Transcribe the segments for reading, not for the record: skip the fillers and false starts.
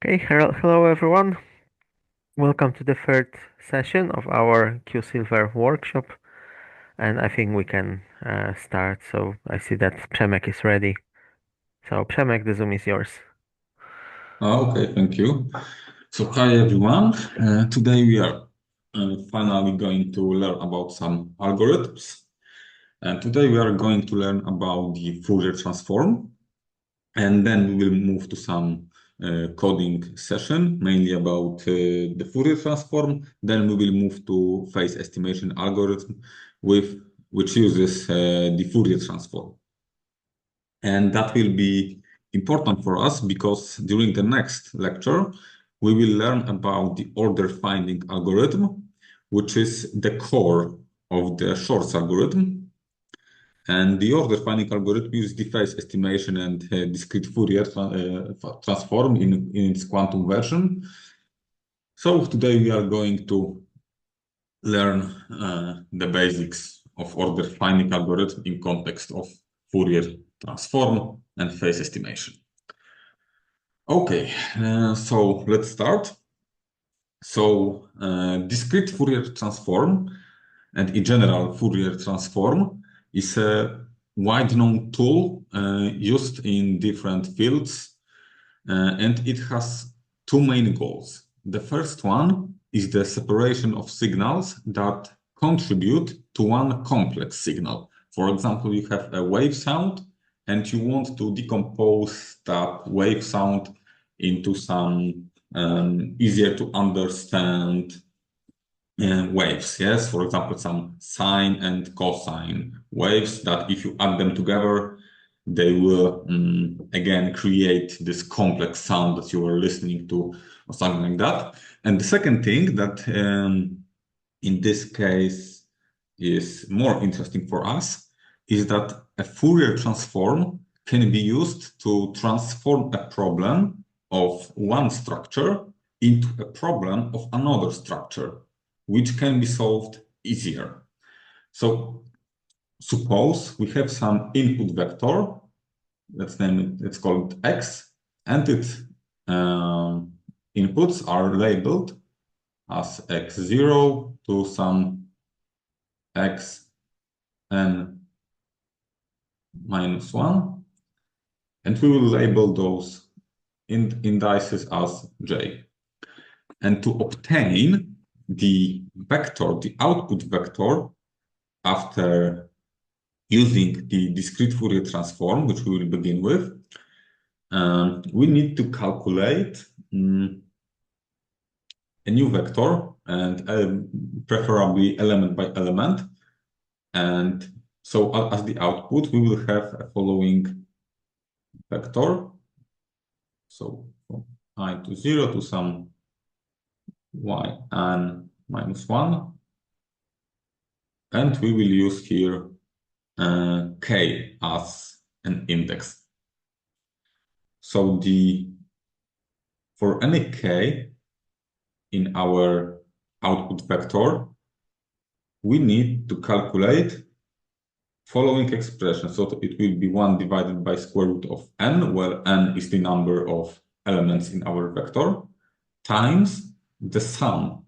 Okay, hello everyone. Welcome to the third session of our QSilver workshop, and I think we can start. So I see that Przemek is ready. So Przemek, the Zoom is yours. Okay, thank you. So hi everyone. Today we are finally going to learn about some algorithms. And today we are going to learn about the Fourier transform. And then we will move to some coding session, mainly about the Fourier transform. Then we will move to phase estimation algorithm which uses the Fourier transform. And that will be important for us because during the next lecture, we will learn about the order finding algorithm, which is the core of the shorts algorithm. And the order finding algorithm uses the phase estimation and discrete Fourier transform in its quantum version. So today we are going to learn the basics of order finding algorithm in context of Fourier transform and phase estimation. Okay, so let's start. So discrete Fourier transform and in general Fourier transform is a wide-known tool used in different fields, and it has two main goals. The first one is the separation of signals that contribute to one complex signal. For example, you have a wave sound and you want to decompose that wave sound into some easier to understand waves. Yes, for example, some sine and cosine waves that if you add them together, they will again create this complex sound that you are listening to or something like that. And the second thing that in this case is more interesting for us is that a Fourier transform can be used to transform a problem of one structure into a problem of another structure, which can be solved easier. So suppose we have some input vector, let's name it, let's call it x, and its inputs are labeled as x0 to some x n minus 1, and we will label those indices as j. And to obtain the vector, the output vector, after using the discrete Fourier transform, which we will begin with, we need to calculate a new vector and preferably element by element. And so as the output, we will have a following vector. So from I to 0 to some y n minus 1. And we will use here k as an index. So for any k in our output vector, we need to calculate following expression. So it will be 1 divided by square root of n, where n is the number of elements in our vector, times the sum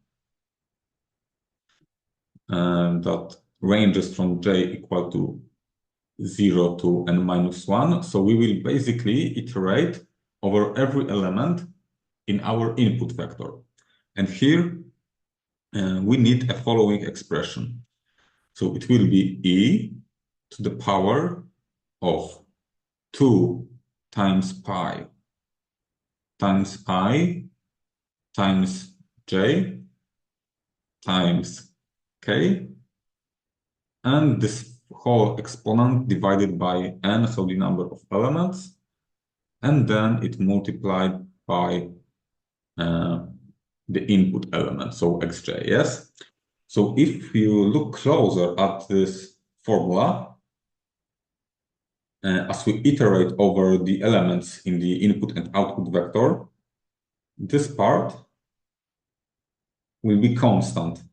that ranges from j equal to 0 to n minus 1. So we will basically iterate over every element in our input vector. And here we need a following expression. So it will be e to the power of 2 times pi times I times j times k, and this whole exponent divided by n, so the number of elements, and then it multiplied by the input element, so xj, yes? So if you look closer at this formula, as we iterate over the elements in the input and output vector, this part will be constant.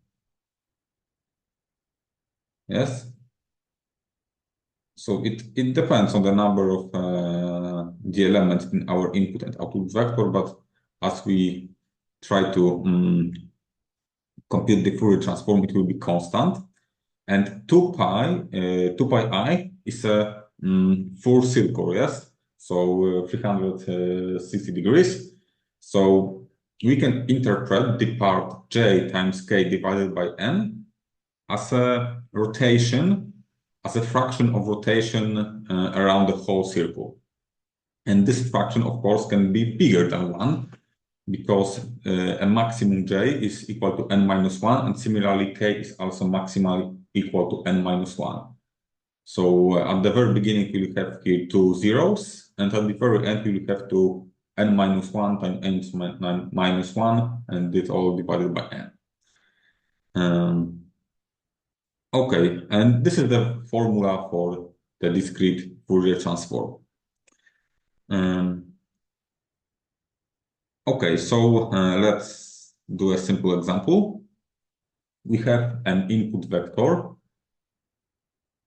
Yes? So it depends on the number of the elements in our input and output vector, but as we try to compute the Fourier transform, it will be constant. And 2 pi I is a full circle, yes? So 360 degrees. So we can interpret the part j times k divided by n as a rotation, as a fraction of rotation around the whole circle. And this fraction, of course, can be bigger than 1 because a maximum j is equal to n minus 1, and similarly k is also maximally equal to n minus 1. So at the very beginning, you will have here two zeros, and at the very end, you will have to n minus 1 times n minus 1, and this all divided by n. Okay, and this is the formula for the discrete Fourier transform. Okay, so let's do a simple example. We have an input vector.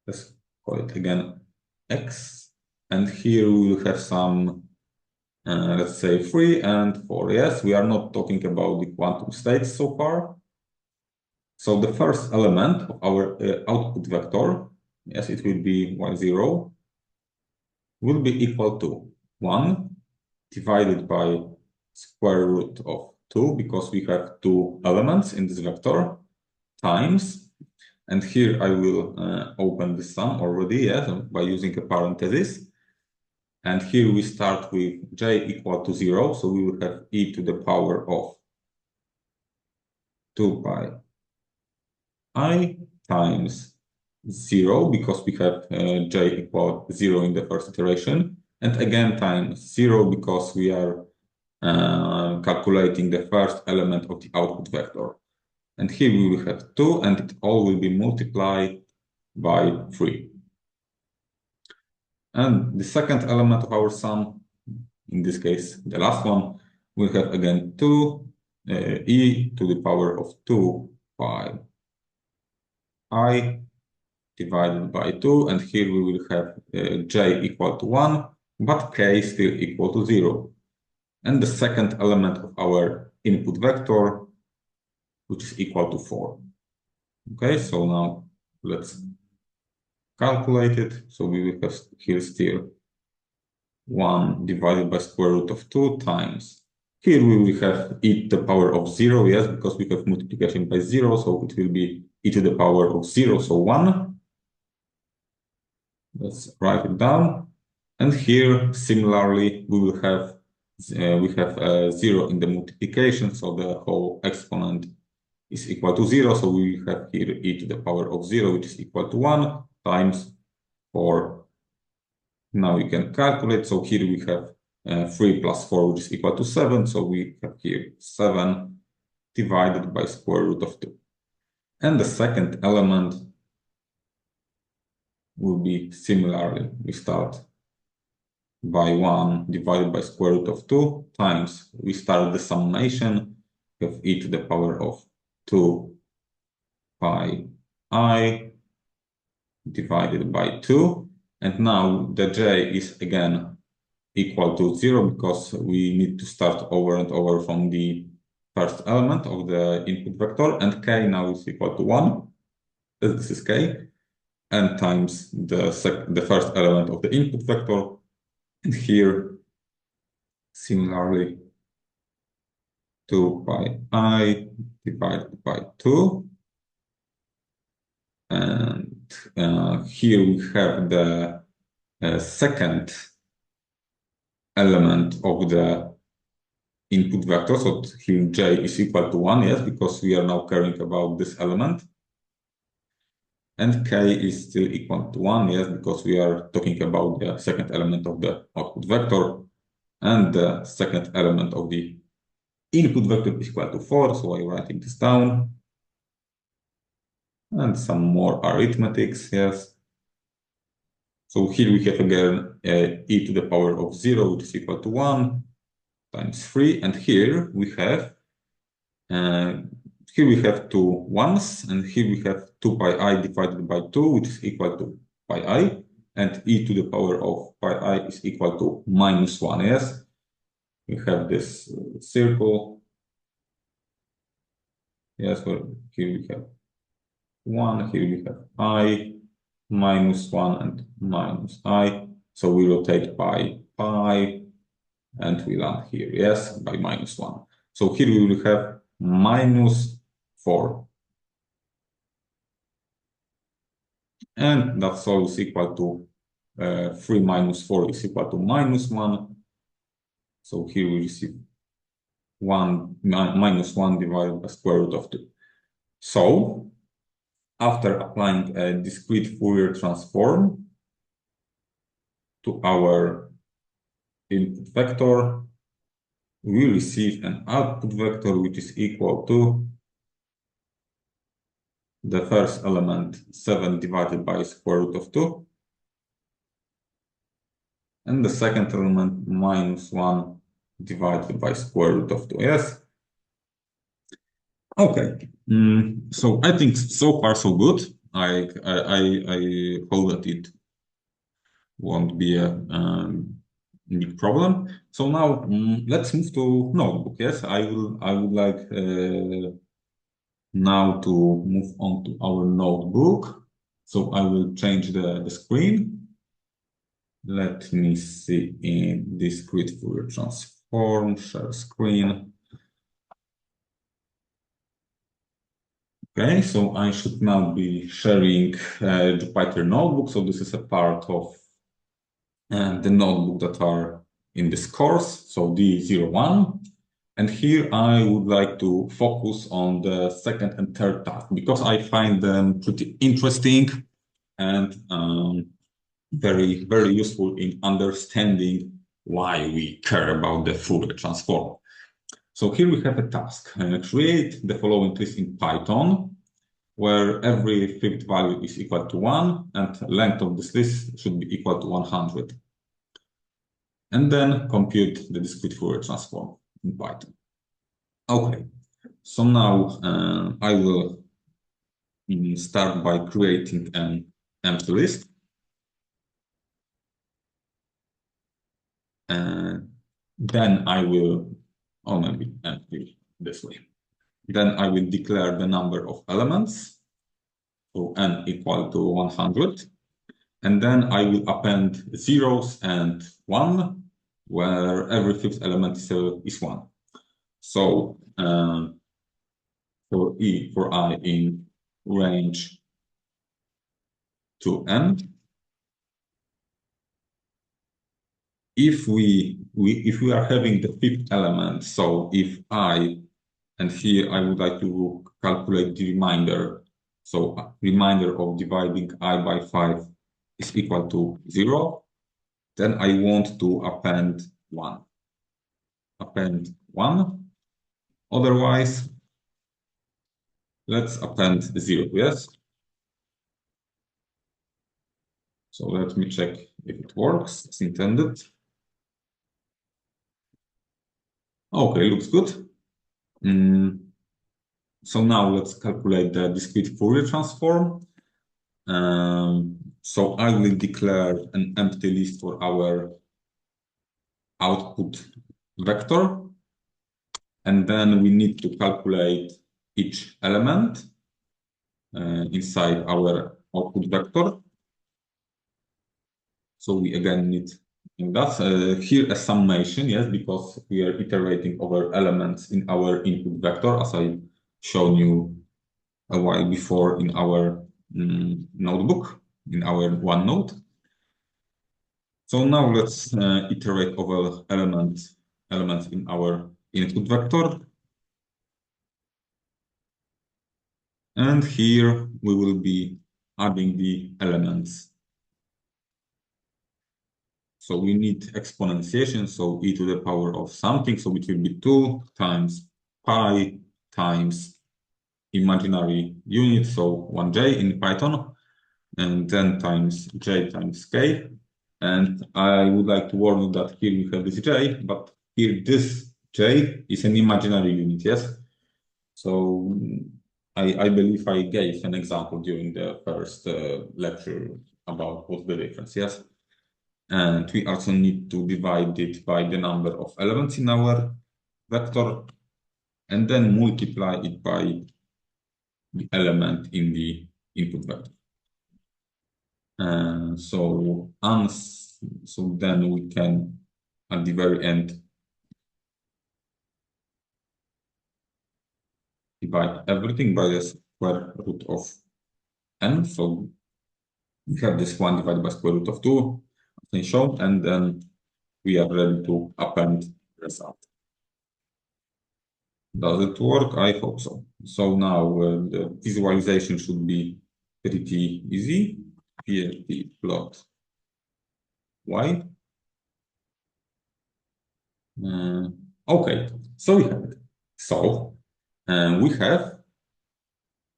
Let's call it again x, and here we will have some, let's say 3 and 4. Yes, we are not talking about the quantum states so far. So the first element of our output vector, yes, it will be y0, will be equal to 1 divided by square root of 2, because we have two elements in this vector, times, and here I will open the sum already, yes, by using a parenthesis. And here we start with j equal to 0, so we will have e to the power of 2 pi I times 0, because we have j equal 0 in the first iteration, and again times 0 because we are calculating the first element of the output vector. And here we will have 2, and it all will be multiplied by 3. And the second element of our sum, in this case the last one, will have again 2 e to the power of 2 pi I divided by 2, and here we will have j equal to 1, but k still equal to 0. And the second element of our input vector, which is equal to 4. Okay, so now let's calculate it. So we will have here still 1 divided by square root of 2 times. Here we will have e to the power of 0, yes, because we have multiplication by 0, so it will be e to the power of 0, so 1. Let's write it down. And here, similarly, we will have 0 in the multiplication, so the whole exponent is equal to 0. So we will have here e to the power of 0, which is equal to 1 times 4. Now we can calculate. So here we have 3 plus 4, which is equal to 7. So we have here 7 divided by square root of 2. And the second element will be similarly. We start by 1 divided by square root of 2 times, we start the summation of e to the power of 2 pi I divided by 2. And now the j is again equal to 0, because we need to start over and over from the first element of the input vector, and k now is equal to 1. This is k, and times the first element of the input vector. And here, similarly, 2 pi I divided by 2. And here we have the second element of the input vector. So here j is equal to 1, yes, because we are now caring about this element. And k is still equal to 1, yes, because we are talking about the second element of the output vector. And the second element of the input vector is equal to 4, so I'm writing this down. And some more arithmetics, yes. So here we have again e to the power of 0, which is equal to 1 times 3. And here we have two ones, and here we have 2 pi I divided by 2, which is equal to pi I, and e to the power of pi I is equal to -1, yes? we have this circle. Yes, well, here we have 1, here we have I, -1 and minus I. So we rotate by pi, and we land here, yes, by -1. So here we will have -4. And that's always equal to 3 minus 4 is equal to -1. So here we receive 1 divided by square root of 2. So after applying a discrete Fourier transform to our input vector, we receive an output vector which is equal to the first element 7 divided by square root of 2, and the second element -1 divided by square root of 2. Yes. Okay. So I think so far so good. I hope that it won't be a big problem. So now let's move to notebook. Yes, I would like now to move on to our notebook. So I will change the screen. Let me see in discrete Fourier transform, share screen. Okay, so I should now be sharing Jupyter notebook. So this is a part of the notebook that are in this course, so D01. And here I would like to focus on the second and third task because I find them pretty interesting and very, very useful in understanding why we care about the Fourier transform. So here we have a task, create the following list in Python, where every fifth value is equal to 1 and length of this list should be equal to 100. And then compute the discrete Fourier transform in Python. Okay, so now I will start by creating an empty list. Then I will, or maybe empty this way. Then I will declare the number of elements, so n equal to 100. And then I will append zeros and 1, where every fifth element is 1. So for I in range to n, if we are having the fifth element, so if I, and here I would like to calculate the remainder. So remainder of dividing I by 5 is equal to 0. Then I want to append 1. Append 1. Otherwise, let's append 0, yes? So let me check if it works as intended. Okay, looks good. So now let's calculate the discrete Fourier transform. So I will declare an empty list for our output vector. And then we need to calculate each element inside our output vector. So we again need that. Here a summation, yes, because we are iterating over elements in our input vector, as I shown you a while before in our notebook, in our OneNote. So now let's iterate over elements in our input vector. And here we will be adding the elements. So we need exponentiation, so e to the power of something, so it will be 2 times pi times imaginary unit, so 1j in Python, and then times j times k. And I would like to warn you that here we have this j, but here this j is an imaginary unit, yes? So I believe I gave an example during the first lecture about what's the difference, yes? And we also need to divide it by the number of elements in our vector, and then multiply it by the element in the input vector. So then we can, at the very end, divide everything by the square root of n. So we have this 1 divided by square root of 2, as I showed, and then we are ready to append the result. Does it work? I hope so. So now the visualization should be pretty easy. PLT plot y. Okay, so we have it. So we have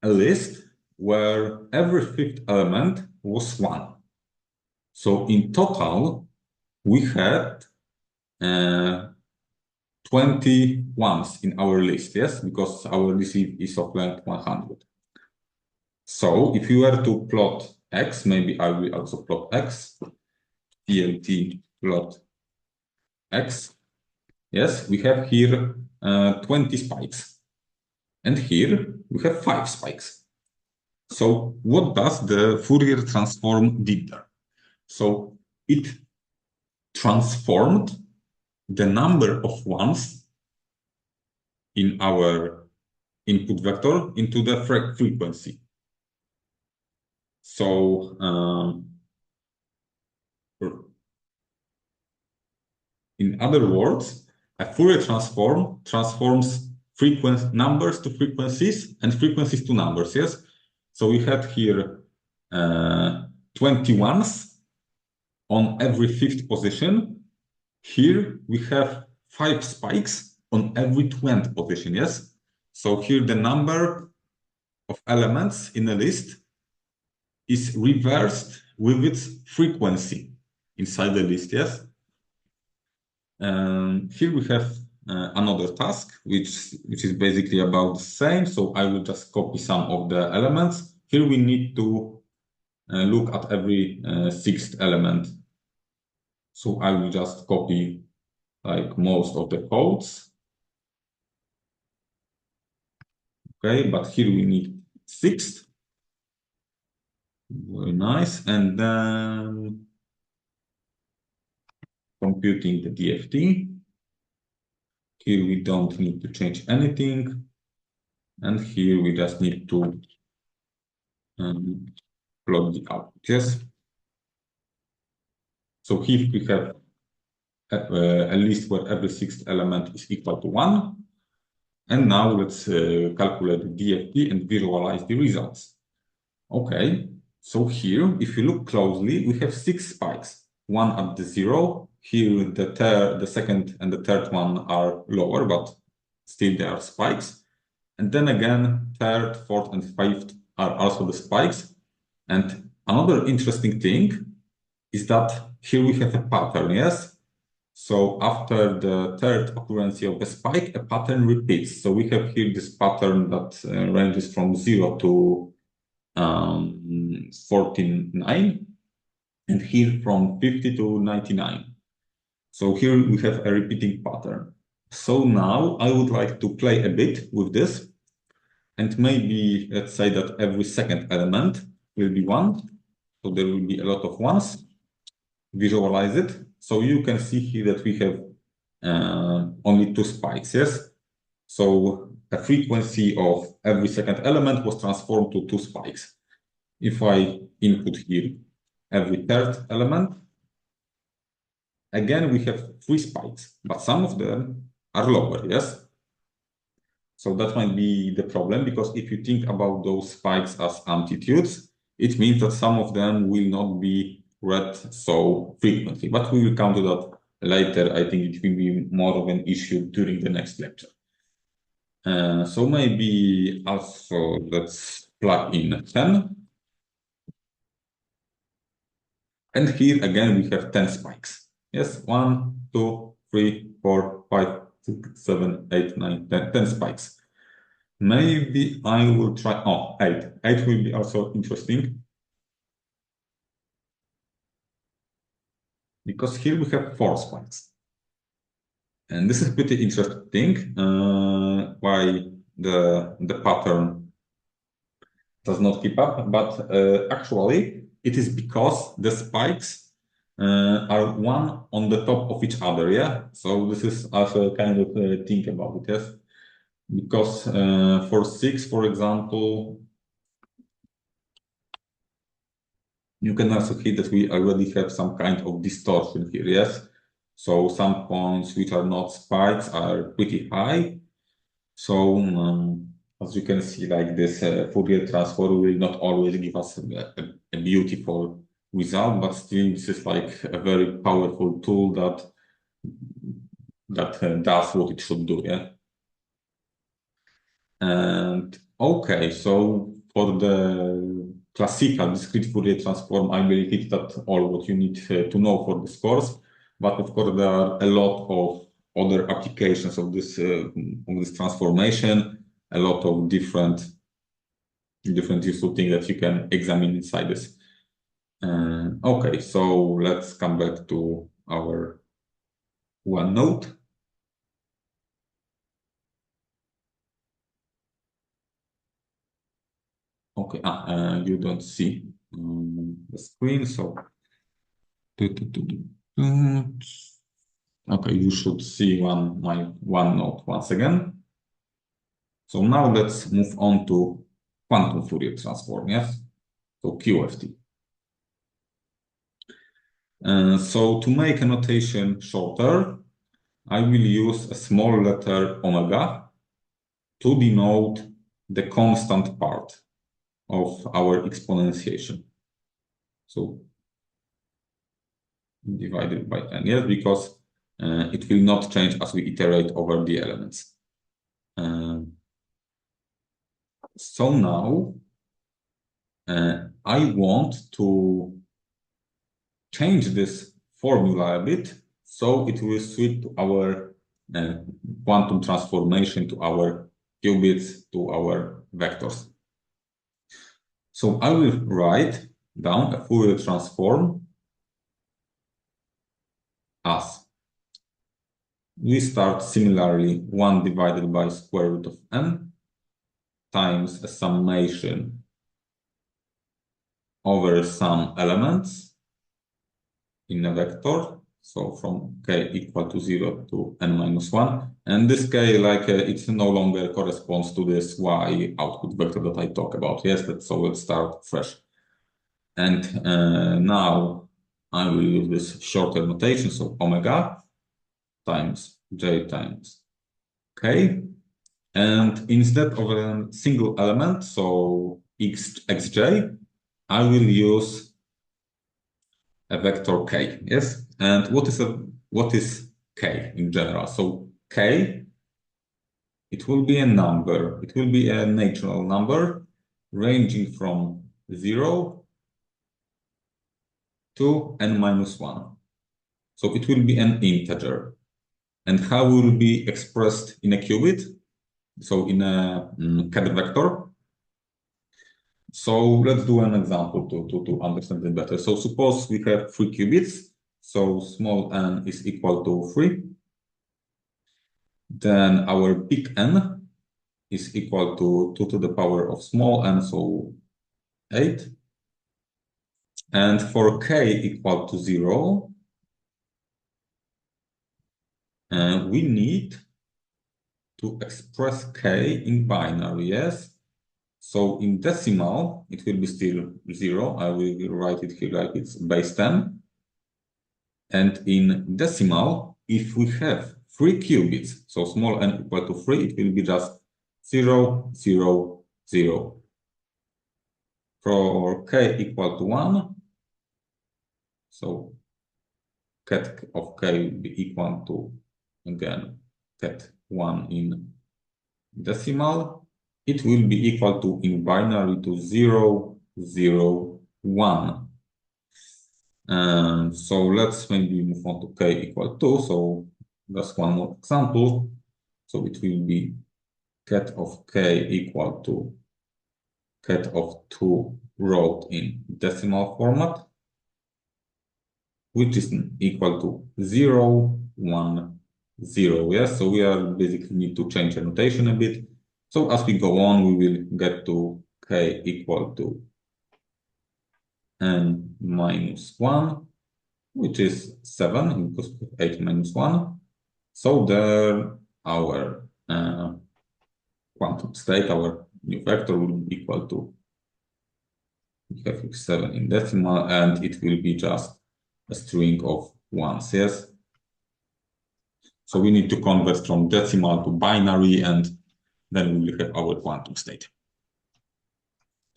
a list where every fifth element was 1. So in total, we had 20 ones in our list, yes, because our list is of length 100. So if you were to plot x, maybe I will also plot x, plt plot x. Yes, we have here 20 spikes, and here we have 5 spikes. So what does the Fourier transform did there? So it transformed the number of ones in our input vector into the frequency. So in other words, a Fourier transform transforms numbers to frequencies and frequencies to numbers, yes? So we had here 20 ones on every fifth position. Here we have 5 spikes on every 20th position, yes? So here the number of elements in a list is reversed with its frequency inside the list, yes? Here we have another task, which is basically about the same. So I will just copy some of the elements. Here we need to look at every sixth element. So I will just copy like most of the codes. Okay, but here we need sixth. Very nice. And then computing the DFT. Here we don't need to change anything. And here we just need to plot the output. Yes. So here we have a list where every sixth element is equal to 1. And now let's calculate the DFT and visualize the results. Okay, so here, if you look closely, we have 6 spikes. One at the 0. Here, the second and the third one are lower, but still they are spikes. And then again, third, fourth, and fifth are also the spikes. And another interesting thing is that here we have a pattern, yes? So after the third occurrence of a spike, a pattern repeats. So we have here this pattern that ranges from 0 to 49, and here from 50 to 99. So here we have a repeating pattern. So now I would like to play a bit with this, and maybe let's say that every second element will be 1. So there will be a lot of ones. Visualize it. So you can see here that we have only 2 spikes, yes? So a frequency of every second element was transformed to 2 spikes. If I input here every third element, again, we have 3 spikes, but some of them are lower, yes? So that might be the problem, because if you think about those spikes as amplitudes, it means that some of them will not be read so frequently, but we will come to that later. I think it will be more of an issue during the next lecture. So maybe also let's plug in 10. And here again, we have 10 spikes. Yes, 1, 2, 3, 4, 5, 6, 7, 8, 9, 10, 10 spikes. Maybe I will try, 8. 8 will be also interesting. because here we have 4 spikes. And this is pretty interesting, why the pattern does not keep up, but actually it is because the spikes are one on the top of each other, yeah? So this is also kind of think about it, yes? Because for 6, for example, you can also see that we already have some kind of distortion here, yes? So some points which are not spikes are pretty high. So as you can see, like this Fourier transform will not always give us a beautiful result, but still this is like a very powerful tool that does what it should do, yeah? And okay, so for the classical discrete Fourier transform, I believe it's that all what you need to know for this course. But of course, there are a lot of other applications of this transformation, a lot of different useful things that you can examine inside this. Okay, so let's come back to our OneNote. Okay, you don't see the screen, so okay, you should see my OneNote once again. So now let's move on to quantum Fourier transform, yes? So QFT. So to make a notation shorter, I will use a small letter omega to denote the constant part of our exponentiation. So divided by n, yes, because it will not change as we iterate over the elements. So now I want to change this formula a bit, so it will switch to our quantum transformation, to our qubits, to our vectors. So I will write down a Fourier transform as we start similarly 1 divided by square root of n times a summation over some elements in a vector. So from k equal to 0 to n minus 1. And this k, like it no longer corresponds to this y output vector that I talk about. Yes, so let's start fresh. And now I will use this shorter notation, so omega times j times k. And instead of a single element, so xj, I will use a vector k, yes? And what is k in general? So k, it will be a number. It will be a natural number ranging from 0 to n minus 1. So it will be an integer. And how will be expressed in a qubit? So in a ket vector. So let's do an example to understand it better. So suppose we have 3 qubits. So small n is equal to 3. Then our big N is equal to 2 to the power of small n, so 8. And for k equal to 0, we need to express k in binary, yes? So in decimal, it will be still 0. I will write it here like it's base 10. And in decimal, if we have 3 qubits, so small n equal to 3, it will be just 0, 0, 0. For k equal to 1, so ket of k will be equal to, again, ket 1 in decimal. It will be equal to, in binary, to 0, 0, 1. So let's maybe move on to k equal 2. So that's one more example. So it will be ket of k equal to ket of 2 wrote in decimal format. which is equal to 0, 1, 0. Yes, so we are basically need to change the notation a bit. So as we go on, we will get to k equal to n minus 1, which is 7 because 8 minus 1. So there our quantum state, our new vector will be equal to, we have 7 in decimal, and it will be just a string of ones, yes? So we need to convert from decimal to binary, and then we will have our quantum state.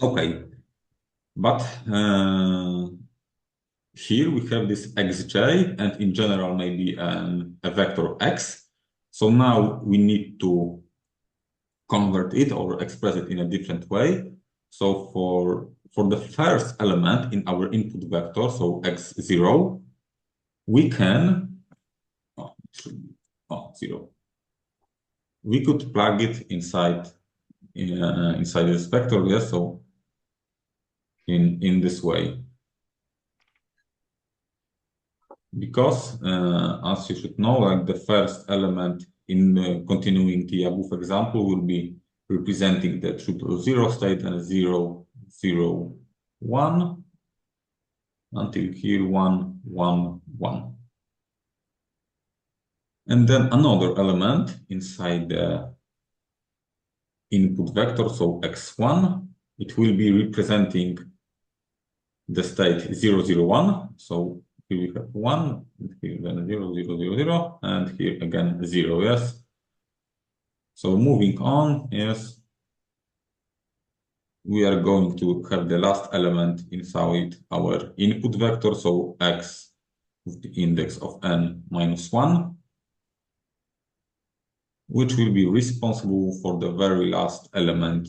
Okay, but here we have this xj, and in general maybe a vector x. So now we need to convert it or express it in a different way. So for the first element in our input vector, so x0, we can, oh, it should be, 0. We could plug it inside this vector, yes, so in this way. Because as you should know, like the first element in continuing the above example will be representing the 000 state and 0, 0, 1 until here 1, 1, 1. And then another element inside the input vector, so x1, it will be representing the state 0, 0, 1. So here we have 1, and here then 0, 0, 0, 0, and here again 0, yes. So moving on, yes, we are going to have the last element inside our input vector, so x with the index of n minus 1, which will be responsible for the very last element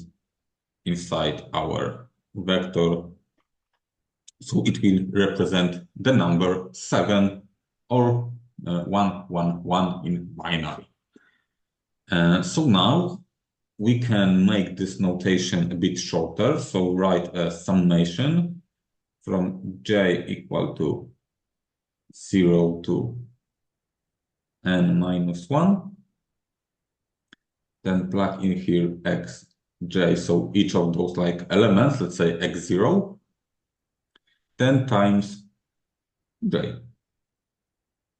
inside our vector. So it will represent the number 7 or 1, 1, 1 in binary. So now we can make this notation a bit shorter. So write a summation from j equal to 0 to n minus 1. Then plug in here x, j, so each of those like elements, let's say x0, 10 times j.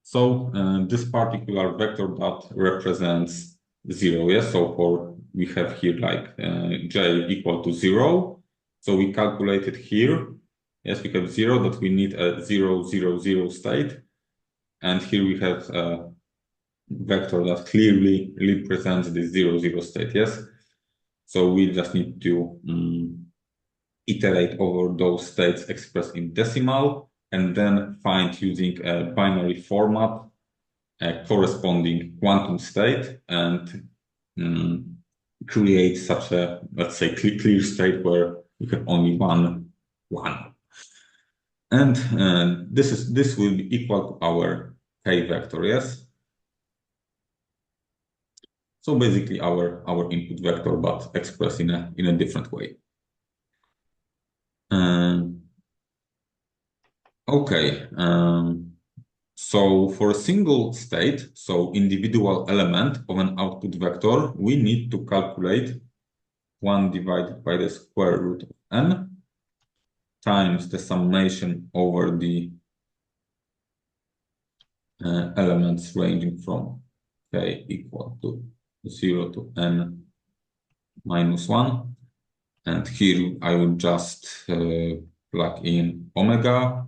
So this particular vector that represents 0, yes? So for we have here like j equal to 0. So we calculated here, yes, we have 0, that we need a 0, 0, 0 state. And here we have a vector that clearly represents the 0, 0 state, yes? So we just need to iterate over those states expressed in decimal, and then find using a binary format a corresponding quantum state, and create such a, let's say, clear state where you have only one. And this will be equal to our k vector, yes? So basically our input vector, but expressed in a different way. Okay. So for a single state, so individual element of an output vector, we need to calculate 1 divided by the square root of n times the summation over the elements ranging from k equal to 0 to n minus 1. And here I will just plug in omega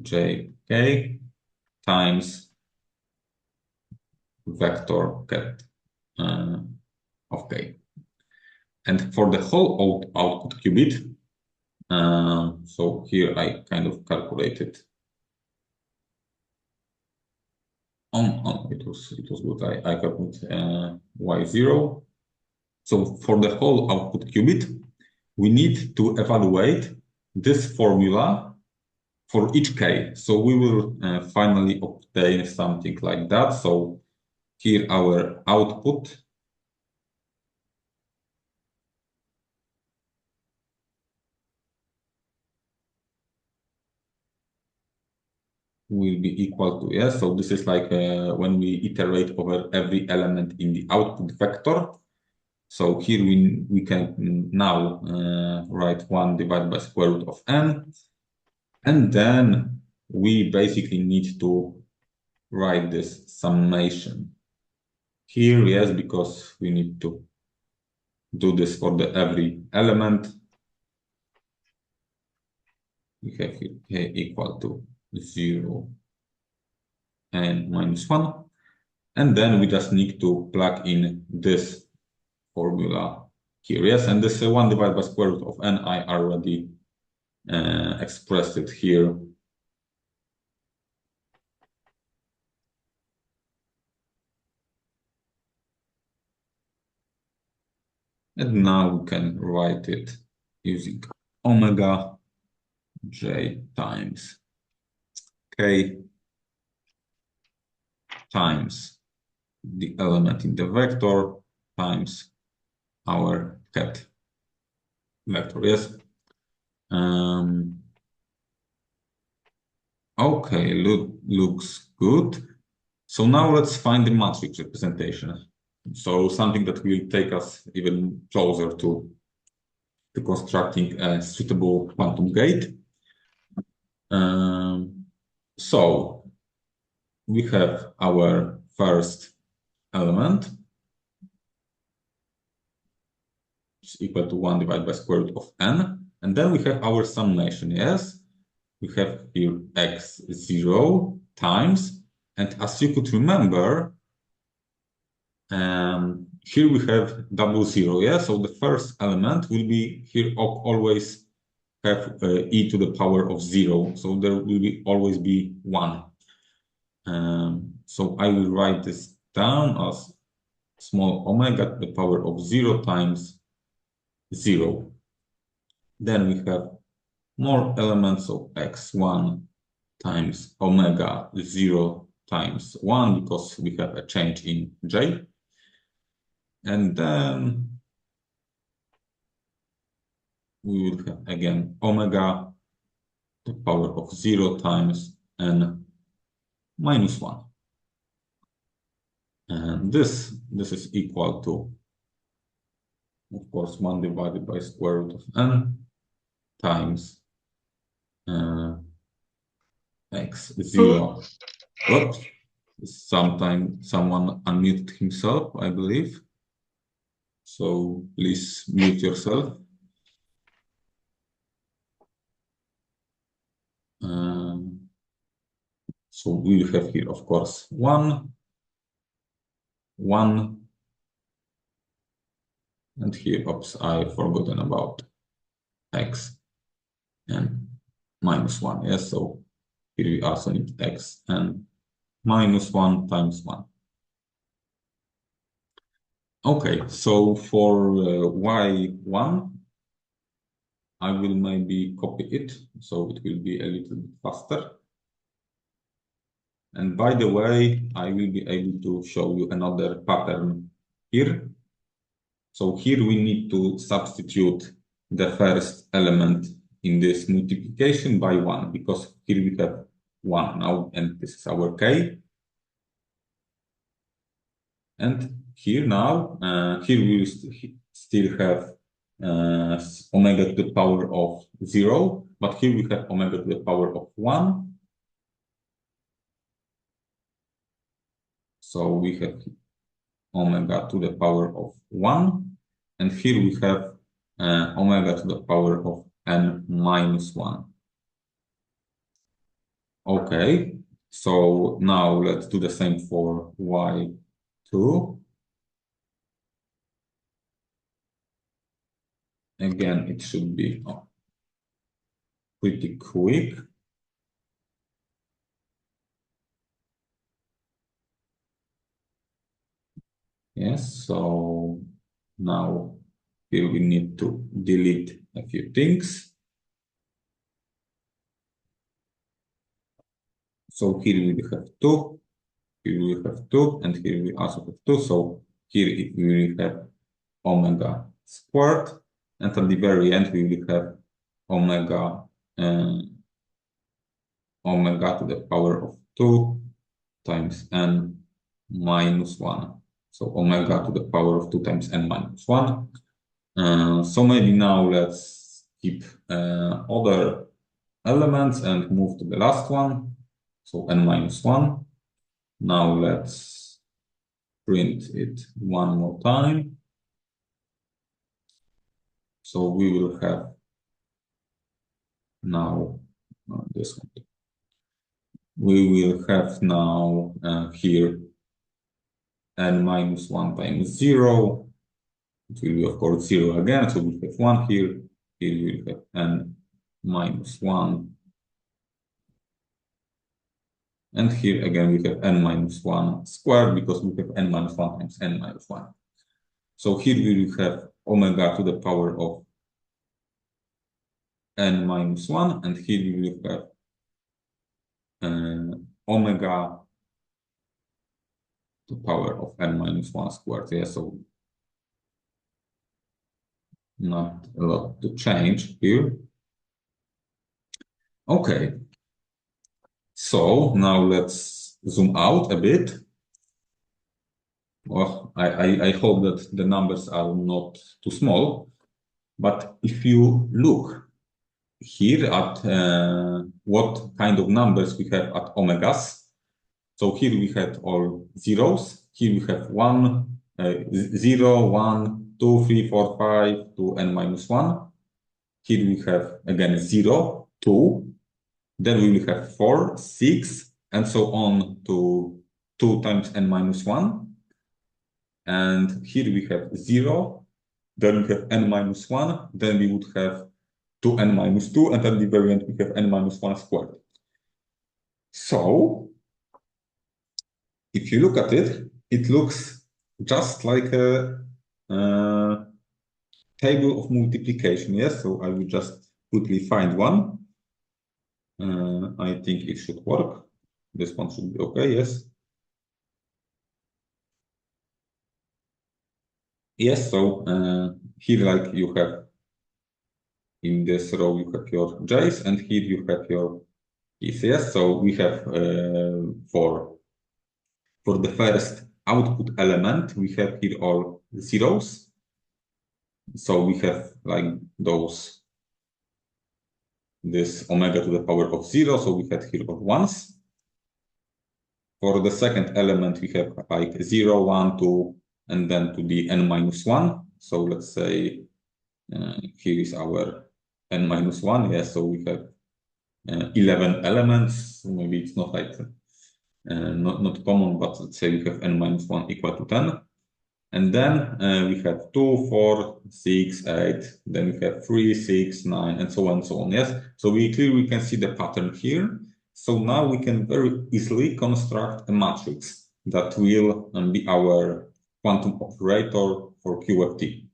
jk times vector ket of k. And for the whole output qubit, so here I kind of calculated. It was good. I calculated y0. So for the whole output qubit, we need to evaluate this formula for each k. So we will finally obtain something like that. So here our output will be equal to, yes. So this is like when we iterate over every element in the output vector. So here we can now write 1 divided by square root of n. And then we basically need to write this summation here, yes, because we need to do this for the every element. We have here k equal to 0 and minus 1. And then we just need to plug in this formula here, yes. And this 1 divided by square root of n, I already expressed it here. And now we can write it using omega j times k times the element in the vector times our ket vector, yes. Okay, looks good. So now let's find the matrix representation. So something that will take us even closer to constructing a suitable quantum gate. So we have our first element, which is equal to 1 divided by square root of n. And then we have our summation, yes? We have here x0 times, and as you could remember, here we have double zero, yeah? So the first element will be here always have e to the power of 0. So there will always be 1. So I will write this down as small omega to the power of 0 times 0. Then we have more elements of x1 times omega 0 times 1 because we have a change in j. And then we will have again omega to the power of 0 times n minus 1. And this is equal to, of course, 1 divided by square root of n times x0. Oops, someone unmuted himself, I believe. So please mute yourself. So we will have here, of course, 1, 1, and here, oops, I've forgotten about x and minus 1. Yes, so here we also need x and minus 1 times 1. Okay, so for y1, I will maybe copy it, so it will be a little bit faster. And by the way, I will be able to show you another pattern here. So here we need to substitute the first element in this multiplication by 1, because here we have 1 now, and this is our k. And here now, here we still have omega to the power of 0, but here we have omega to the power of 1. So we have omega to the power of 1, and here we have omega to the power of n minus 1. Okay, so now let's do the same for y2. Again, it should be pretty quick. Yes, so now here we need to delete a few things. So here we have 2, here we have 2, and here we also have 2. So here we will have omega squared, and at the very end we will have omega omega to the power of 2 times n minus 1. So omega to the power of 2 times n minus 1. So maybe now let's keep other elements and move to the last one. So n minus 1. Now let's print it one more time. So we will have now this one. We will have now here n minus 1 times 0. It will be, of course, 0 again. So we have 1 here. Here we will have n minus 1. And here again we have n minus 1 squared because we have n minus 1 times n minus 1. So here we will have omega to the power of n minus 1, and here we will have omega to the power of n minus 1 squared. Yeah, so not a lot to change here. Okay, so now let's zoom out a bit. Well, I hope that the numbers are not too small, but if you look here at what kind of numbers we have at omegas, so here we had all zeros, here we have 1, 0, 1, 2, 3, 4, 5 to n minus 1. Here we have again 0, 2, then we will have 4, 6, and so on to 2 times n minus 1. And here we have 0, then we have n minus 1, then we would have 2n minus 2, and at the very end we have n minus 1 squared. So, if you look at it, it looks just like a table of multiplication, yes? So I will just quickly find one. I think it should work. This one should be okay, yes? Yes, so here like you have, in this row you have your j's, and here you have your keys, yes? So we have for the first output element, we have here all zeros. So we have like this omega to the power of 0, so we had here all ones. For the second element, we have like 0, 1, 2, and then to the n minus 1. So let's say here is our n minus 1. Yes, so we have 11 elements. Maybe it's not like not common, but let's say we have n minus 1 equal to 10. And then we have 2, 4, 6, 8, then we have 3, 6, 9, and so on and so on. Yes, so we clearly can see the pattern here. So now we can very easily construct a matrix that will be our quantum operator for Q of t.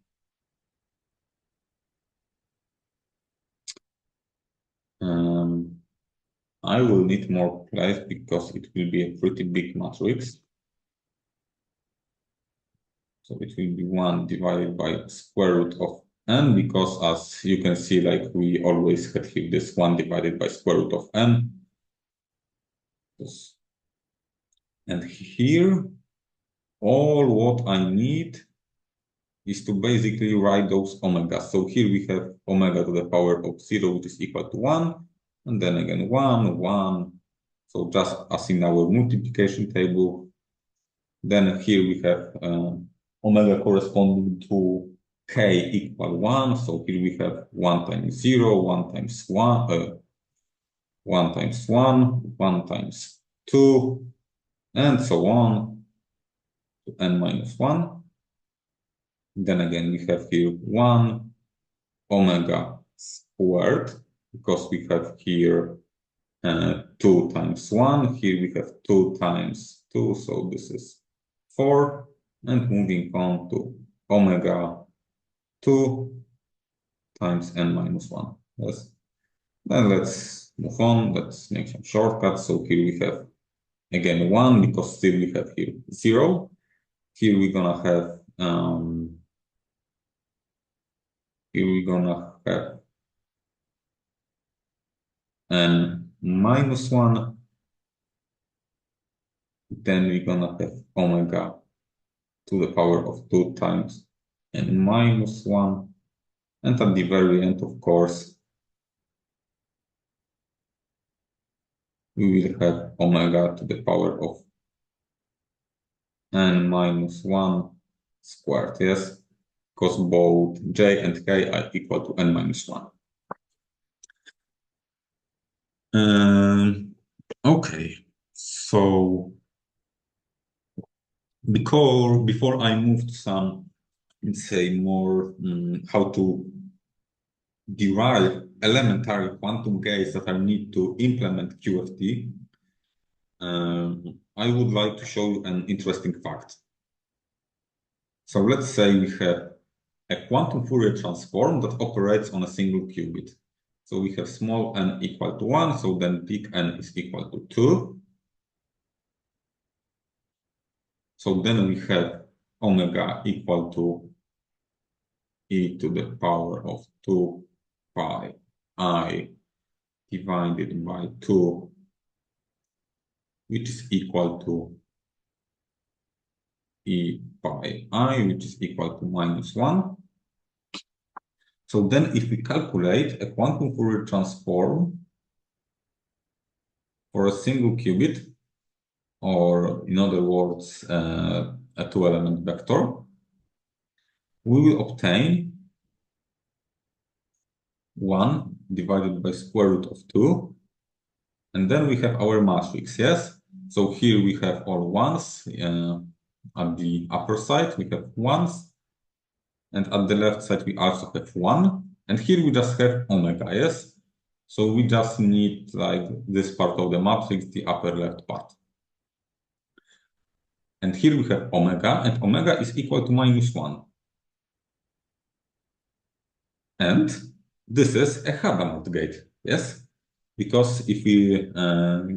I will need more place because it will be a pretty big matrix. So it will be 1 divided by square root of n, because as you can see, like we always had here this 1 divided by square root of n. And here, all what I need is to basically write those omegas. So here we have omega to the power of 0, which is equal to 1, and then again 1, 1. So just as in our multiplication table. Then here we have omega corresponding to k equal 1. So here we have 1 times 0, 1 times 1, 1 times 1, 1 times 2, and so on to n minus 1. Then again, we have here 1 omega squared, because we have here 2 times 1. Here we have 2 times 2, so this is 4. And moving on to omega 2 times n minus 1. Yes. Then let's move on. Let's make some shortcuts. So here we have again 1, because still we have here 0. Here we're gonna have n -1, then we're gonna have omega to the power of 2 times n -1, and at the very end, of course, we will have omega to the power of n -1 squared, yes? Because both j and k are equal to n -1. Okay, so before I move to some, let's say, more how to derive elementary quantum gates that I need to implement QFT, I would like to show you an interesting fact. So let's say we have a quantum Fourier transform that operates on a single qubit. So we have small n equal to 1, so then big N is equal to 2. So then we have omega equal to e to the power of 2 pi I divided by 2, which is equal to e pi I, which is equal to -1. So then if we calculate a quantum Fourier transform for a single qubit, or in other words, a two-element vector, we will obtain 1 divided by square root of 2, and then we have our matrix, yes? So here we have all ones, at the upper side we have ones, and at the left side we also have 1, and here we just have omega, yes? So we just need like this part of the matrix, the upper left part. And here we have omega, and omega is equal to -1. And this is a Hadamard gate, yes? Because if we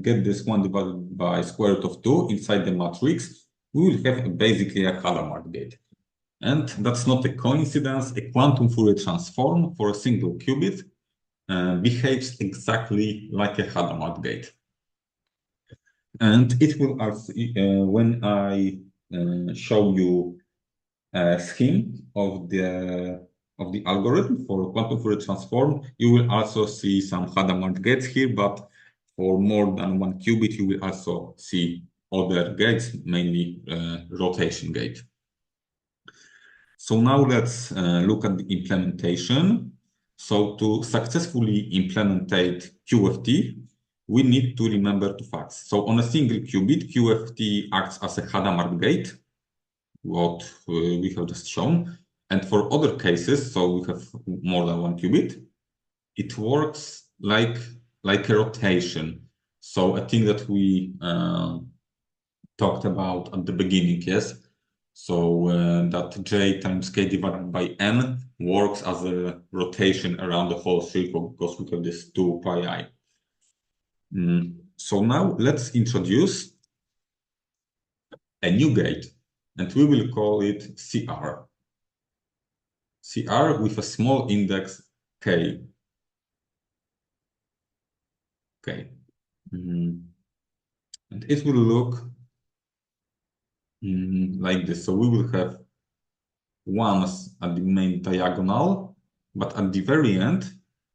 get this 1 divided by square root of 2 inside the matrix, we will have basically a Hadamard gate. And that's not a coincidence. A quantum Fourier transform for a single qubit behaves exactly like a Hadamard gate. And it will also, when I show you a scheme of the algorithm for quantum Fourier transform, you will also see some Hadamard gates here, but for more than one qubit, you will also see other gates, mainly rotation gate. So now let's look at the implementation. So to successfully implement QFT, we need to remember two facts. So on a single qubit, QFT acts as a Hadamard gate, what we have just shown. And for other cases, so we have more than one qubit, it works like a rotation. So a thing that we talked about at the beginning, yes? So that j times k divided by n works as a rotation around the whole circle because we have this 2 pi I. So now let's introduce a new gate, and we will call it CR. CR with a small index k. Okay. And it will look like this. So we will have ones at the main diagonal, but at the very end,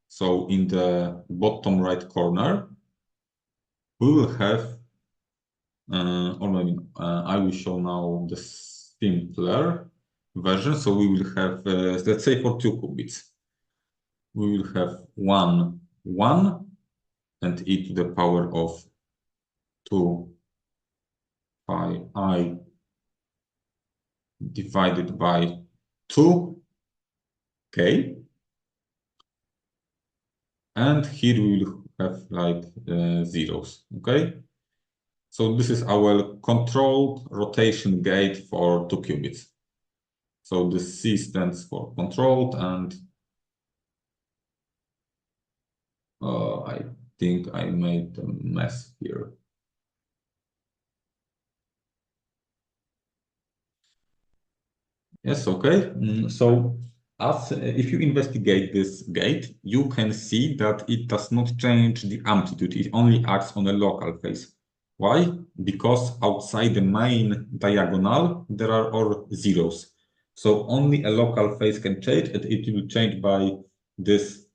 so in the bottom right corner, we will have, or maybe I will show now the simpler version. So we will have, let's say for 2 qubits, we will have 1, 1, and e to the power of 2 pi I divided by 2 k. And here we will have like zeros, okay? So this is our controlled rotation gate for 2 qubits. So the C stands for controlled, and I think I made a mess here. Yes, okay. So as if you investigate this gate, you can see that it does not change the amplitude. It only acts on a local phase. Why? Because outside the main diagonal, there are all zeros. So only a local phase can change, and it will change by this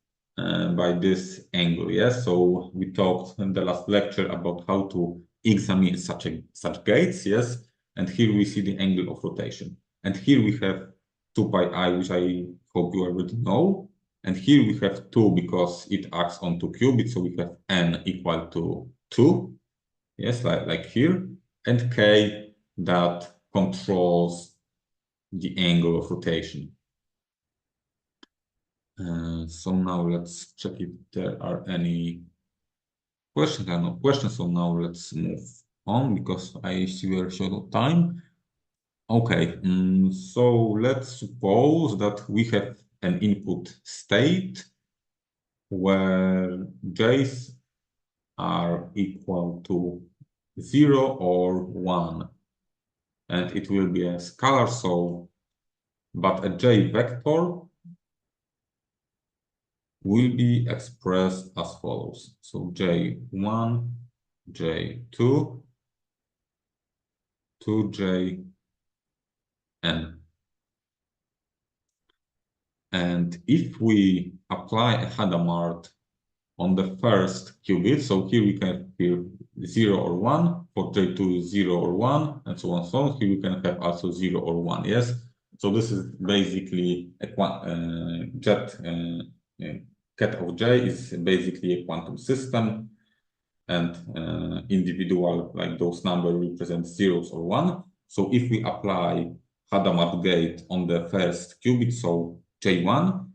angle. Yes. So we talked in the last lecture about how to examine such gates. Yes. And here we see the angle of rotation. And here we have 2 pi I, which I hope you already know. And here we have 2 because it acts on 2 qubits. So we have n equal to 2. Yes, like here. And k that controls the angle of rotation. So now let's check if there are any questions. There are no questions. So now let's move on because I see we're short of time. Okay, so let's suppose that we have an input state where j's are equal to 0 or 1, and it will be a scalar, so but a j vector will be expressed as follows. So j1, j2, 2j, n. And if we apply a Hadamard on the first qubit, so here we can have here 0 or 1, for j2 0 or 1, and so on and so on. Here we can have also 0 or 1, yes? So this is basically a ket of j is basically a quantum system, and individual, like those numbers represent zeros or 1. So if we apply Hadamard gate on the first qubit, so j1,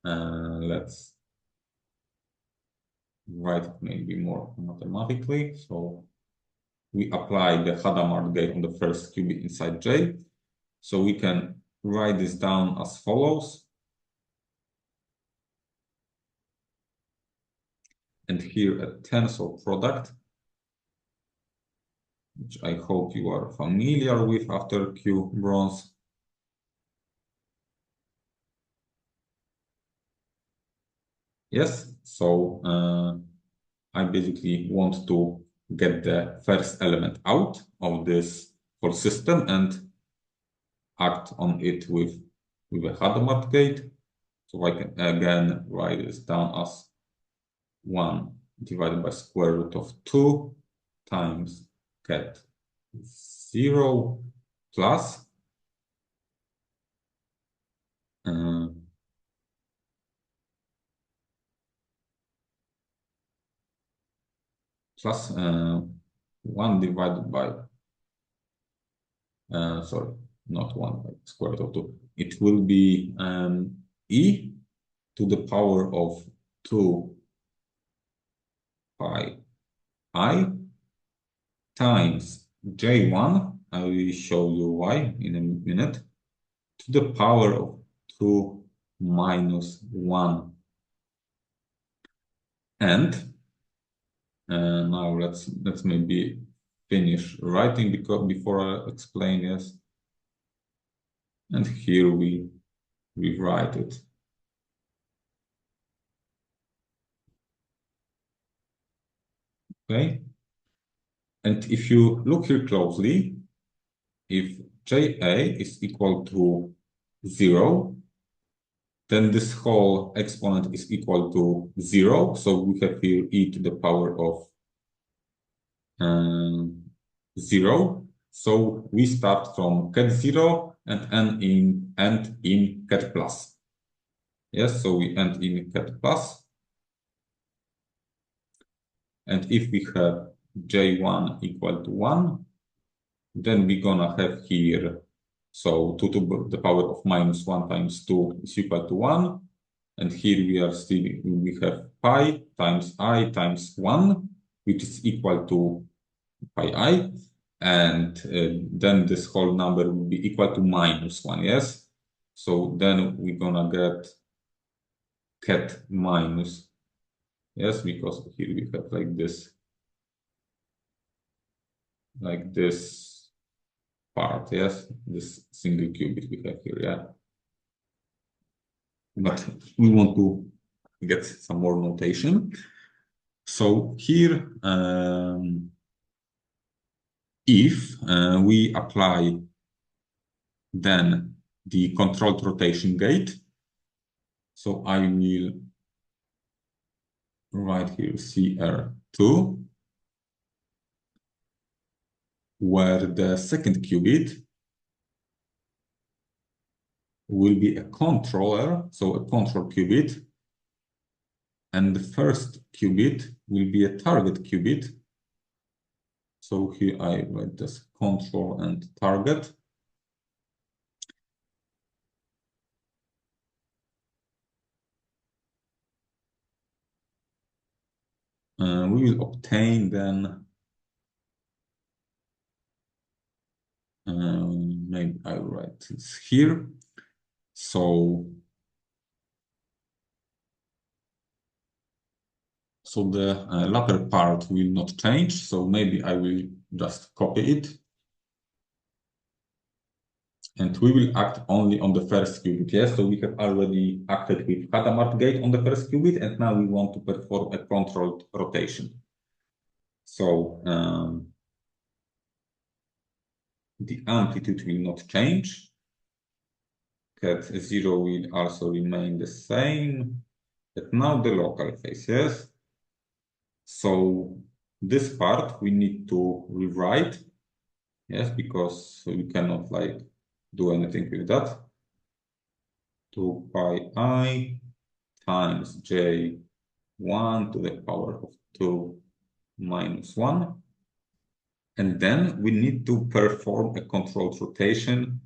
let's write it maybe more mathematically. So we apply the Hadamard gate on the first qubit inside J. So we can write this down as follows. And here a tensor product, which I hope you are familiar with after Q bronze. Yes, so I basically want to get the first element out of this whole system and act on it with a Hadamard gate. So I can again write this down as 1 divided by square root of 2 times ket 0 plus uh, plus 1 divided by sorry, not 1 by square root of 2. It will be e to the power of 2 pi I times j1. I will show you why in a minute, to the power of 2 minus 1. And now let's maybe finish writing before I explain, yes. And here we write it. Okay. And if you look here closely, if JA is equal to 0, then this whole exponent is equal to 0. So we have here e to the power of 0. So we start from ket 0 and end in ket plus. Yes, so we end in ket plus. And if we have j1 equal to 1, then we're gonna have here, so 2 to the power of minus 1 times 2 is equal to 1. And here we have pi times I times 1, which is equal to pi I. And then this whole number will be equal to minus 1, yes? So then we're gonna get ket minus, yes, because here we have like this part, yes, this single qubit we have here, yeah. but we want to get some more notation. So here, if we apply then the controlled rotation gate, so I will write here CR2, where the second qubit will be a controller, so a control qubit, and the first qubit will be a target qubit. So here I write this control and target. We will obtain then, maybe I write this here. So the latter part will not change. So maybe I will just copy it. And we will act only on the first qubit. Yes, so we have already acted with Hadamard gate on the first qubit, and now we want to perform a controlled rotation. So the amplitude will not change. Cat 0 will also remain the same. But now the local phase, yes. So this part we need to rewrite, yes, because we cannot like do anything with that. 2 pi I times J1 to the power of 2 minus 1. And then we need to perform a controlled rotation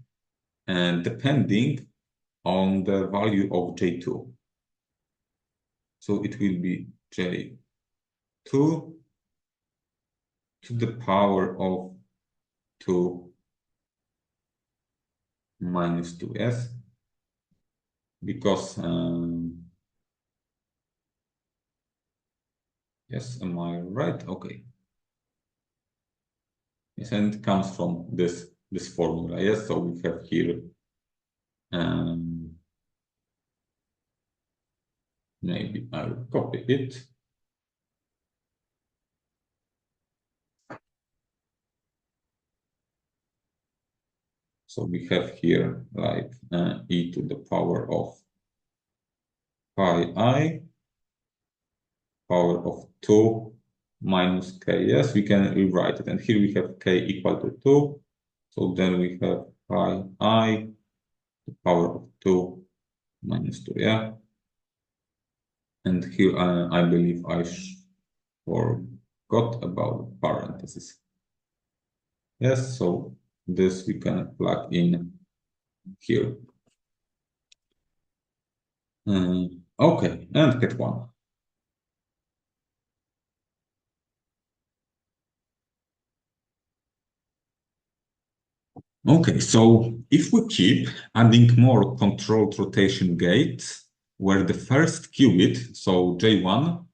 and depending on the value of J2. So it will be J2 to the power of 2 minus 2, yes? Because, yes, am I right? Okay. Yes, and it comes from this formula, yes? So we have here, maybe I'll copy it. So we have here like e to the power of pi I, power of 2 minus k. Yes, we can rewrite it. And here we have k equal to 2. So then we have pi I, the power of 2 minus 2, yeah? And here I believe I forgot about parentheses. Yes, so this we can plug in here. Okay, and get one. Okay, so if we keep adding more controlled rotation gates, where the first qubit, so J1,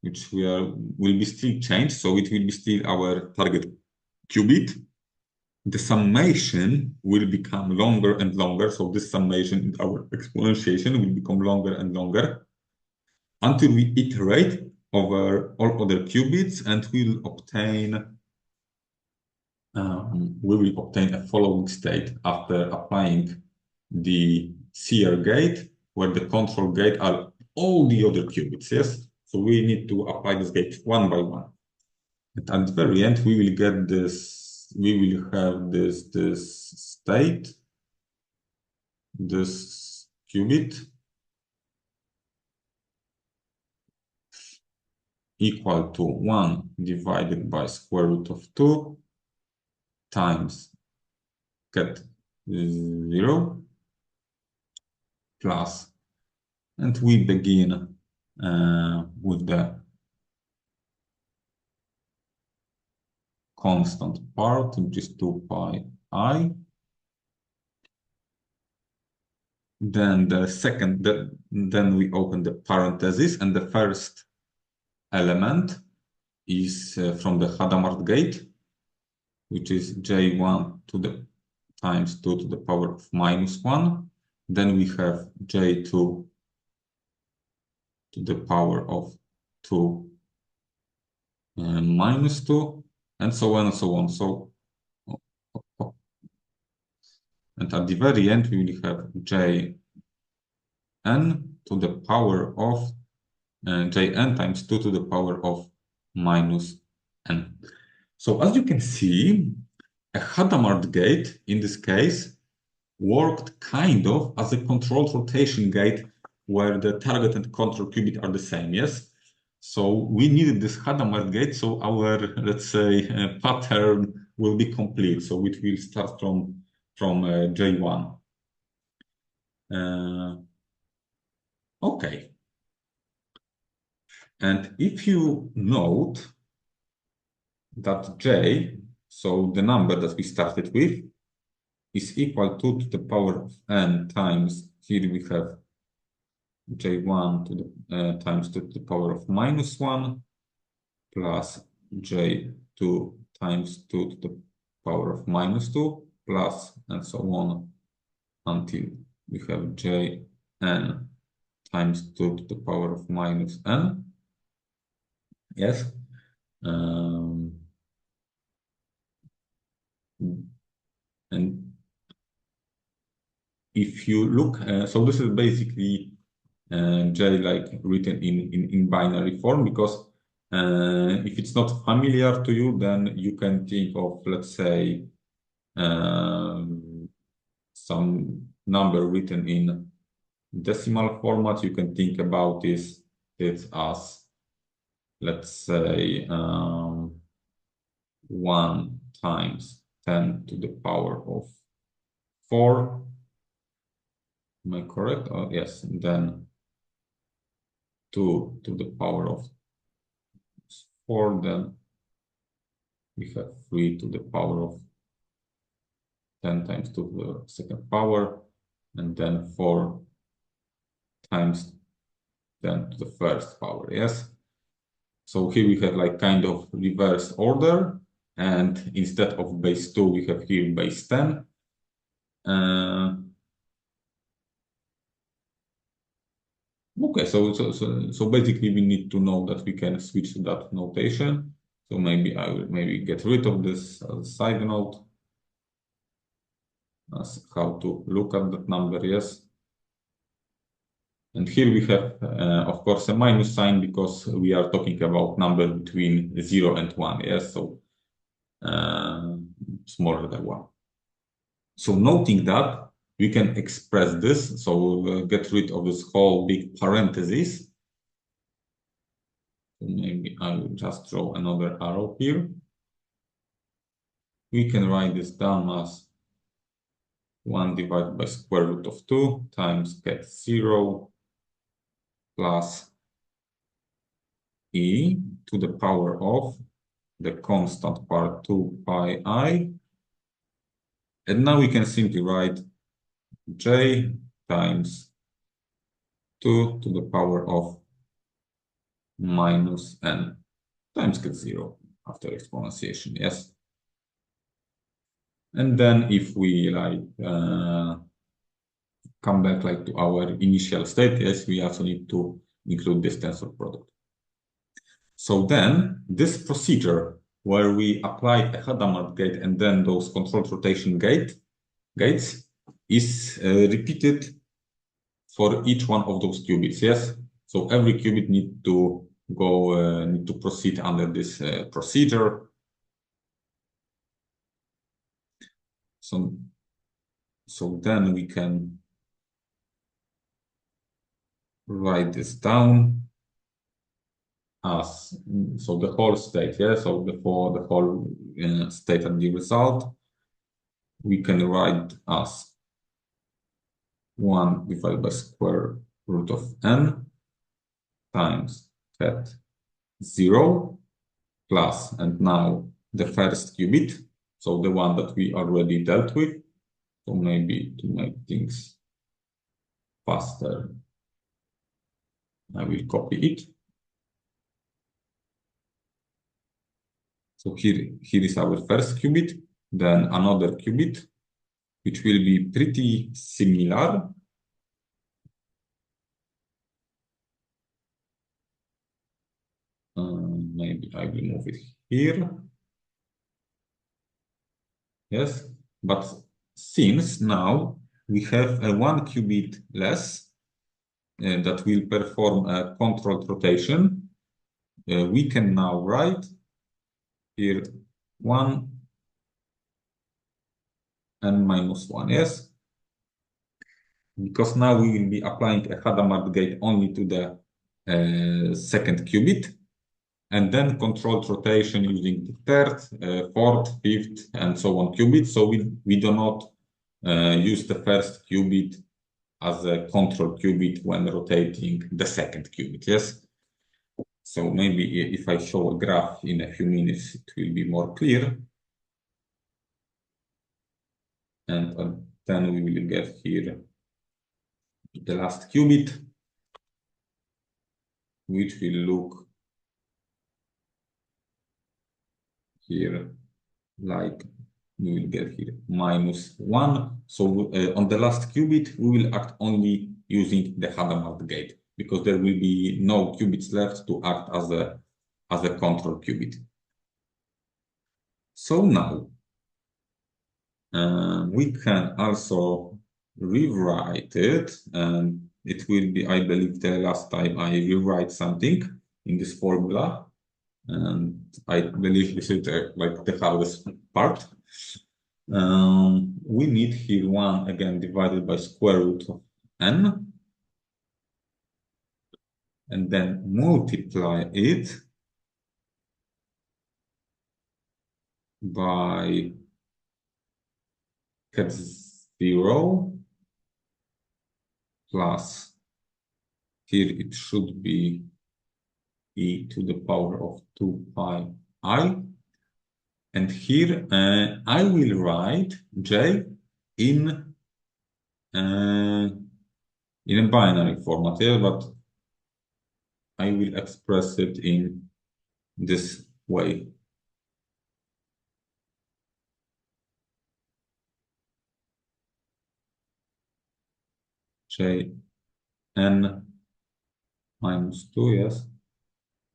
which will be still changed, so it will be still our target qubit, the summation will become longer and longer. So this summation in our exponentiation will become longer and longer until we iterate over all other qubits and we will obtain a following state after applying the CR gate, where the control gate are all the other qubits, yes? So we need to apply this gate one by one. And at the very end, we will get this, we will have this state, this qubit equal to 1 divided by square root of 2 times get 0 plus, and we begin with the constant part, which is 2 pi I. Then the second, then we open the parenthesis, and the first element is from the Hadamard gate, which is J1 to the times 2 to the power of minus 1. Then we have j2 to the power of 2 minus 2, and so on and so on. So, and at the very end, we will have jn to the power of jn times 2 to the power of minus n. So as you can see, a Hadamard gate in this case worked kind of as a controlled rotation gate where the target and control qubit are the same, yes? So we needed this Hadamard gate, so our, let's say, pattern will be complete. So it will start from J1. Okay. And if you note that J, so the number that we started with, is equal to the power of n times, here we have j1 to the times 2 to the power of minus 1 plus j2 times 2 to the power of minus 2 plus and so on until we have jn times 2 to the power of minus n. Yes. And if you look, so this is basically J like written in binary form, because if it's not familiar to you, then you can think of, let's say, some number written in decimal format. You can think about it as, let's say, 1 times 10 to the power of 4. Am I correct? Oh, yes. And then 2 to the power of 4. Then we have 3 to the power of 10 times 2 to the second power, and then 4 times 10 to the first power, yes? So here we have like kind of reverse order, and instead of base 2, we have here base 10. Okay, so basically we need to know that we can switch to that notation. So maybe I will get rid of this as a side note, as how to look at that number, yes. And here we have, of course, a minus sign because we are talking about number between 0 and 1, yes, so smaller than 1. So noting that, we can express this, so we'll get rid of this whole big parenthesis. So maybe I will just draw another arrow here. We can write this down as 1 divided by square root of 2 times get 0 plus e to the power of the constant part 2 pi I. And now we can simply write j times 2 to the power of minus n times get 0 after exponentiation, yes? And then if we like come back like to our initial state, yes, we also need to include this tensor product. So then this procedure where we apply a Hadamard gate and then those controlled rotation gates is repeated for each one of those qubits, yes? So every qubit need to go, need to proceed under this procedure. So then we can write this down as, so the whole state, yeah? So the whole state and the result, we can write as 1 divided by square root of n times ket 0 plus, and now the first qubit, so the one that we already dealt with. So maybe to make things faster, I will copy it. So here is our first qubit, then another qubit, which will be pretty similar. maybe I will move it here. Yes, but since now we have a 1 qubit less that will perform a controlled rotation, we can now write here 1 and -1, yes? Because now we will be applying a Hadamard gate only to the second qubit, and then controlled rotation using the third, fourth, fifth, and so on qubit. So we do not use the first qubit as a control qubit when rotating the second qubit, yes? So maybe if I show a graph in a few minutes, it will be more clear. And then we will get here the last qubit, which will look here like we will get here -1. So on the last qubit, we will act only using the Hadamard gate because there will be no qubits left to act as a control qubit. So now we can also rewrite it, and it will be, I believe, the last time I rewrite something in this formula. And I believe this is like the hardest part. We need here 1 again divided by square root of n, and then multiply it by ket 0 plus, here it should be e to the power of 2 pi I. And here I will write j in a binary format here, but I will express it in this way. J n -2, yes.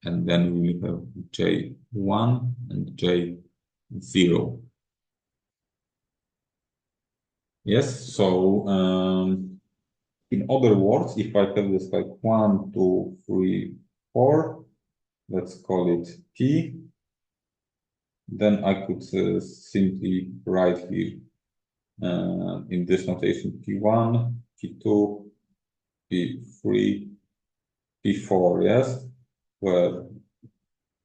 And then we have J1 and J0. Yes, so in other words, if I have this like 1, 2, 3, 4, let's call it T, then I could simply write here in this notation P1, P2, P3, P4, yes, where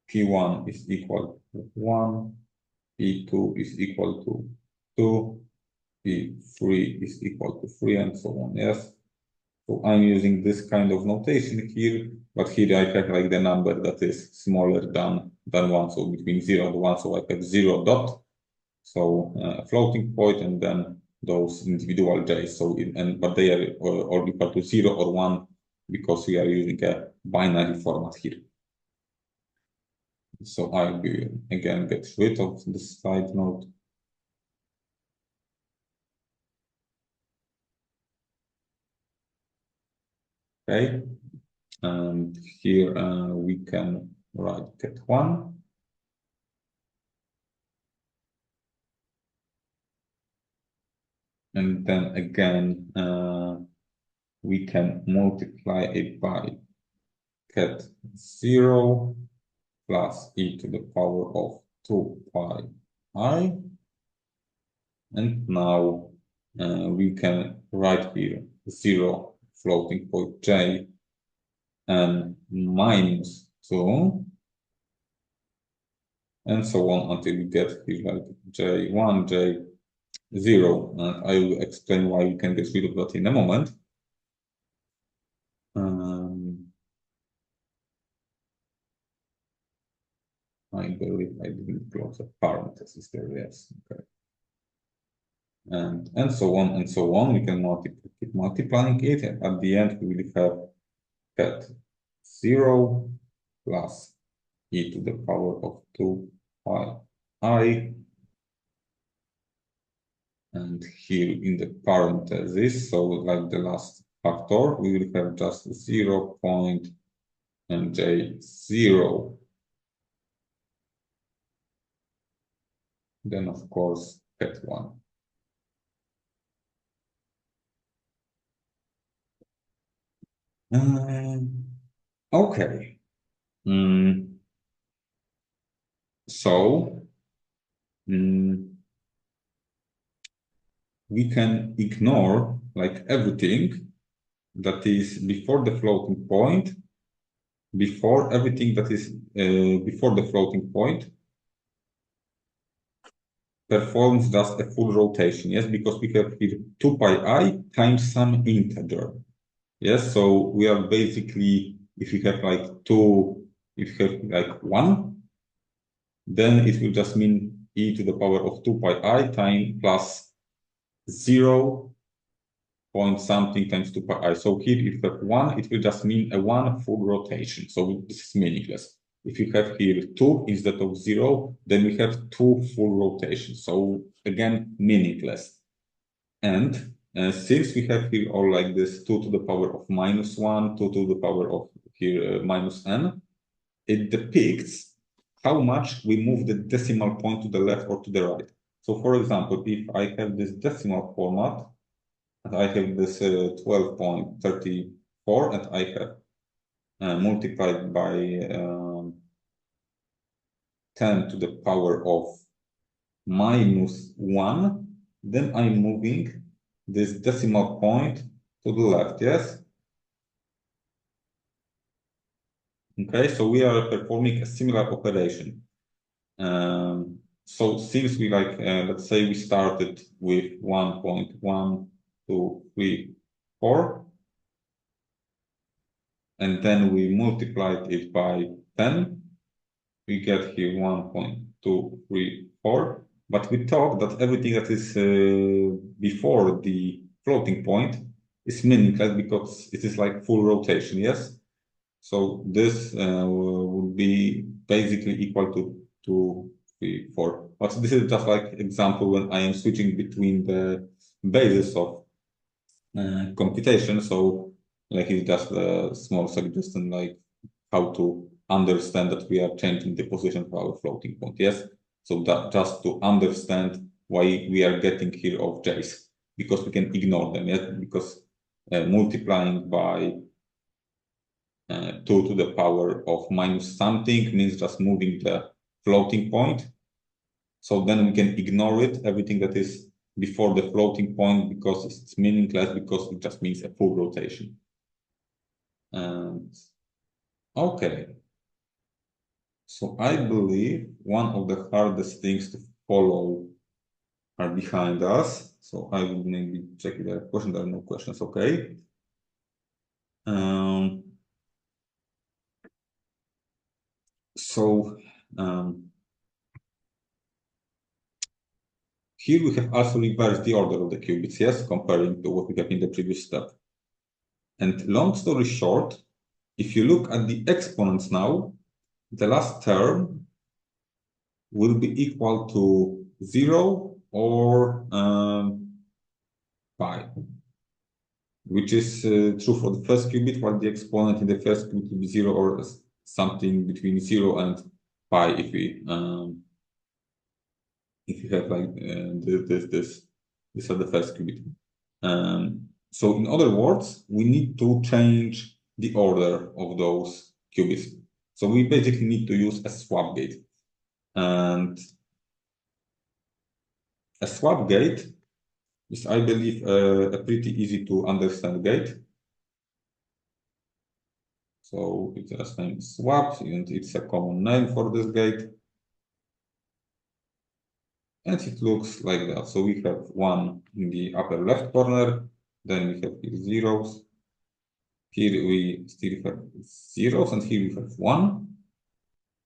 P1 is equal to 1, P2 is equal to 2, P3 is equal to 3, and so on, yes? So I'm using this kind of notation here, but here I have like the number that is smaller than 1, so between 0 and 1, so I have 0 dot, so a floating point, and then those individual j's, so but they are all equal to 0 or 1 because we are using a binary format here. So I will again get rid of this side note. Okay, and here we can write ket1. And then again, we can multiply it by ket 0 plus e to the power of 2 pi I. And now we can write here 0 floating point j and -2, and so on until we get here like j1, j0. And I will explain why we can get rid of that in a moment. I believe I didn't close a parenthesis there, yes. Okay. And so on and so on. We can keep multiplying it, and at the end we will have ket 0 plus e to the power of 2 pi I. And here in the parenthesis, so like the last factor, we will have just 0 point and j0. then of course cat 1. Okay. So we can ignore like everything that is before the floating point, before everything that is before the floating point performs just a full rotation, yes, because we have here 2 pi I times some integer. Yes, so we are basically, if you have like 2, if you have like 1, then it will just mean e to the power of 2 pi I time plus 0 point something times 2 pi I. So here if you have 1, it will just mean a 1 full rotation. So this is meaningless. If you have here 2 instead of 0, then we have 2 full rotations. So again, meaningless. And since we have here all like this 2 to the power of minus 1, 2 to the power of here minus n, it depicts how much we move the decimal point to the left or to the right. So for example, if I have this decimal format, and I have this 12.34, and I have multiplied by 10 to the power of minus 1, then I'm moving this decimal point to the left, yes? Okay, so we are performing a similar operation. So since we like, let's say we started with 1.1234, and then we multiplied it by 10, we get here 1.234, but we thought that everything that is before the floating point is meaningless because it is like full rotation, yes? So this would be basically equal to 2, 3, 4. But this is just like example when I am switching between the bases of computation. So like it's just a small suggestion like how to understand that we are changing the position of our floating point. Yes. So that just to understand why we are getting here of j's, because we can ignore them. Yes, because multiplying by 2 to the power of minus something means just moving the floating point. So then we can ignore it, everything that is before the floating point, because it's meaningless, because it just means a full rotation. And okay. So I believe one of the hardest things to follow are behind us. So I will maybe check if there are questions. There are no questions. Okay. Um, so here we have also reversed the order of the qubits, yes, comparing to what we have in the previous step. And long story short, if you look at the exponents now, the last term will be equal to 0 or pi, which is true for the first qubit, while the exponent in the first qubit will be 0 or something between 0 and pi if you have like this are the first qubit. So in other words, we need to change the order of those qubits. So we basically need to use a swap gate. And a swap gate is, I believe, a pretty easy to understand gate. So it's just named swap, and it's a common name for this gate. And it looks like that. So we have 1 in the upper left corner, then we have here zeros. Here we still have zeros, and here we have 1.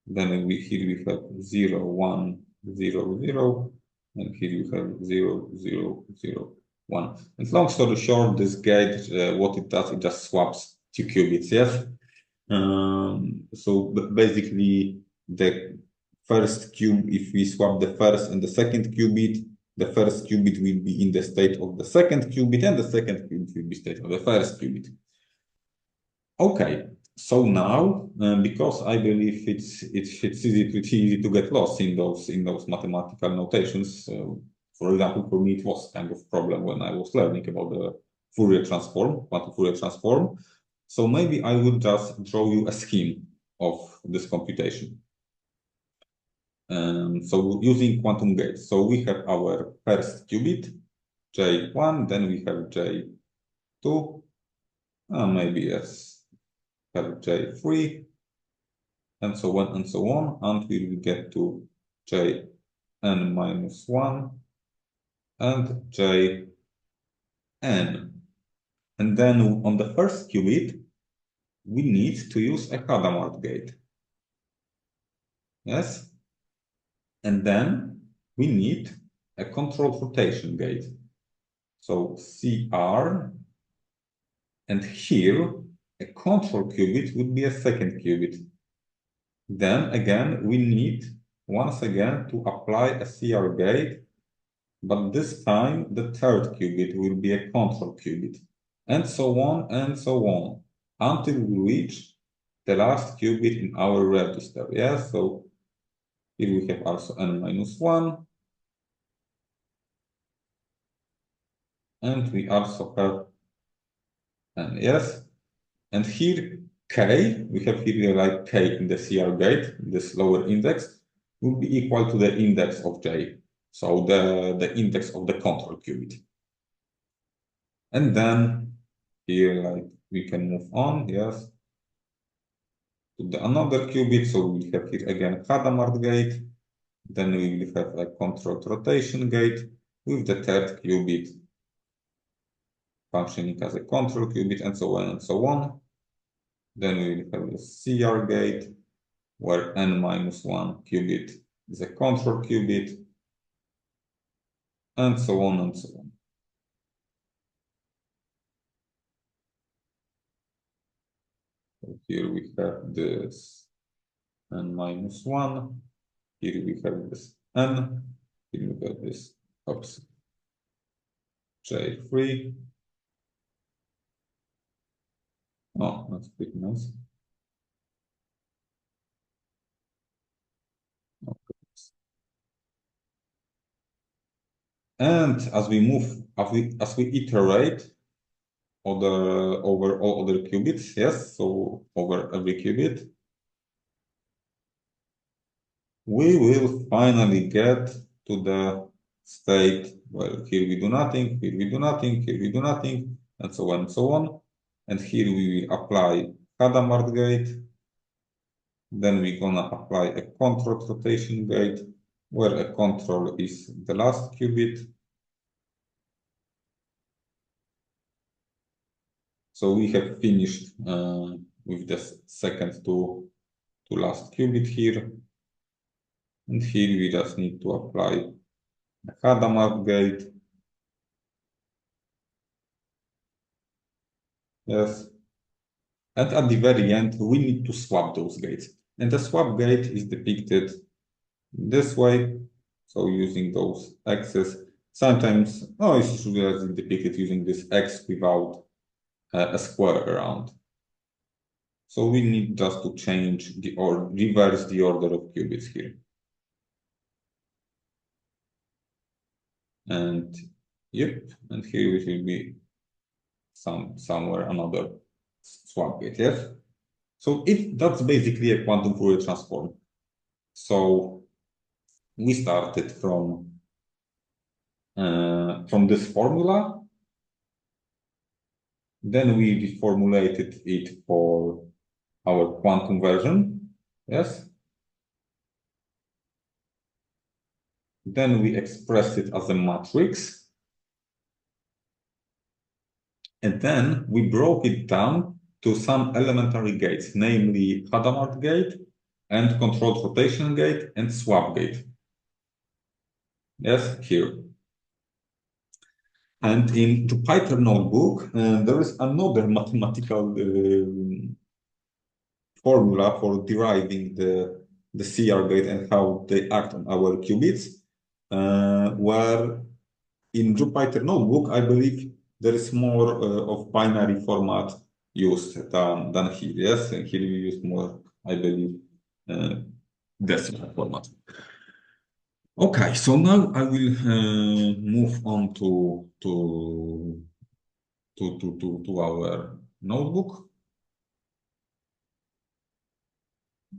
Then here we have 0, 1, 0, 0, and here you have 0, 0, 0, 1. And long story short, this gate, what it does, it just swaps 2 qubits, yes? So basically, the first qubit, if we swap the first and the second qubit, the first qubit will be in the state of the second qubit, and the second qubit will be state of the first qubit. Okay, so now, because I believe it's easy to get lost in those mathematical notations. For example, for me, it was kind of problem when I was learning about the Fourier transform, quantum Fourier transform. So maybe I would just draw you a scheme of this computation. So using quantum gates. So we have our first qubit, J1, then we have J2, maybe yes, have J3, and so on and so on, until we get to Jn minus 1 and Jn. And then on the first qubit, we need to use a Hadamard gate. Yes? And then we need a controlled rotation gate. So CR, and here a control qubit would be a second qubit. Then again, we need once again to apply a CR gate, but this time the third qubit will be a control qubit, and so on, until we reach the last qubit in our register. Yeah, so here we have also n minus 1, and we also have n, yes, and here k, we have here like k in the CR gate, this lower index, will be equal to the index of j, so the index of the control qubit. And then here, like, we can move on, yes, to the another qubit. So we have here again Hadamard gate. Then we will have a controlled rotation gate with the third qubit functioning as a control qubit, and so on and so on. Then we will have the CR gate, where n minus 1 qubit is a control qubit, and so on and so on. So here we have this n minus 1, here we have this n, here we have this J3. Oh, that's pretty nice. Okay. And as we move, as we iterate over all other qubits, yes, so over every qubit, we will finally get to the state where here we do nothing, here we do nothing, here we do nothing, and so on and so on. And here we will apply Hadamard gate. Then we're gonna apply a controlled rotation gate, where a control is the last qubit. So we have finished with the second to last qubit here. And here we just need to apply a Hadamard gate. Yes. And at the very end, we need to swap those gates. And the swap gate is depicted this way. So using those x's, sometimes, oh, it should be depicted using this x without a square around. So we need just to change or reverse the order of qubits here. And yep, and here it will be somewhere another swap gate, yes? So that's basically a quantum Fourier transform. So we started from this formula, then we reformulated it for our quantum version, yes? Then we expressed it as a matrix, and then we broke it down to some elementary gates, namely Hadamard gate and controlled rotation gate and swap gate. Yes, here. And in Jupyter notebook, there is another mathematical formula for deriving the CR gate and how they act on our qubits, where in Jupyter notebook, I believe there is more of binary format used than here. Yes, and here we use more, I believe, decimal format. Okay, so now I will move on to our notebook.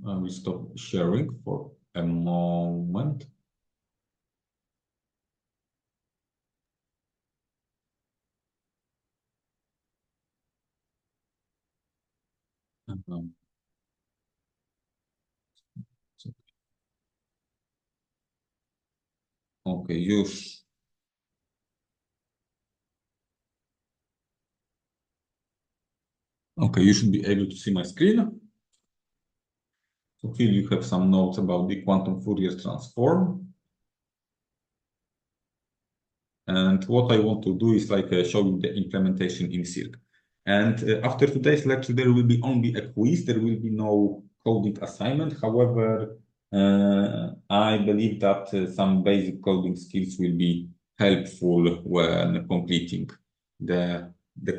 I will stop sharing for a moment. Okay, you should be able to see my screen. So here you have some notes about the quantum Fourier transform. And what I want to do is like show you the implementation in Circ. And after today's lecture, there will be only a quiz. There will be no coding assignment. However, I believe that some basic coding skills will be helpful when completing the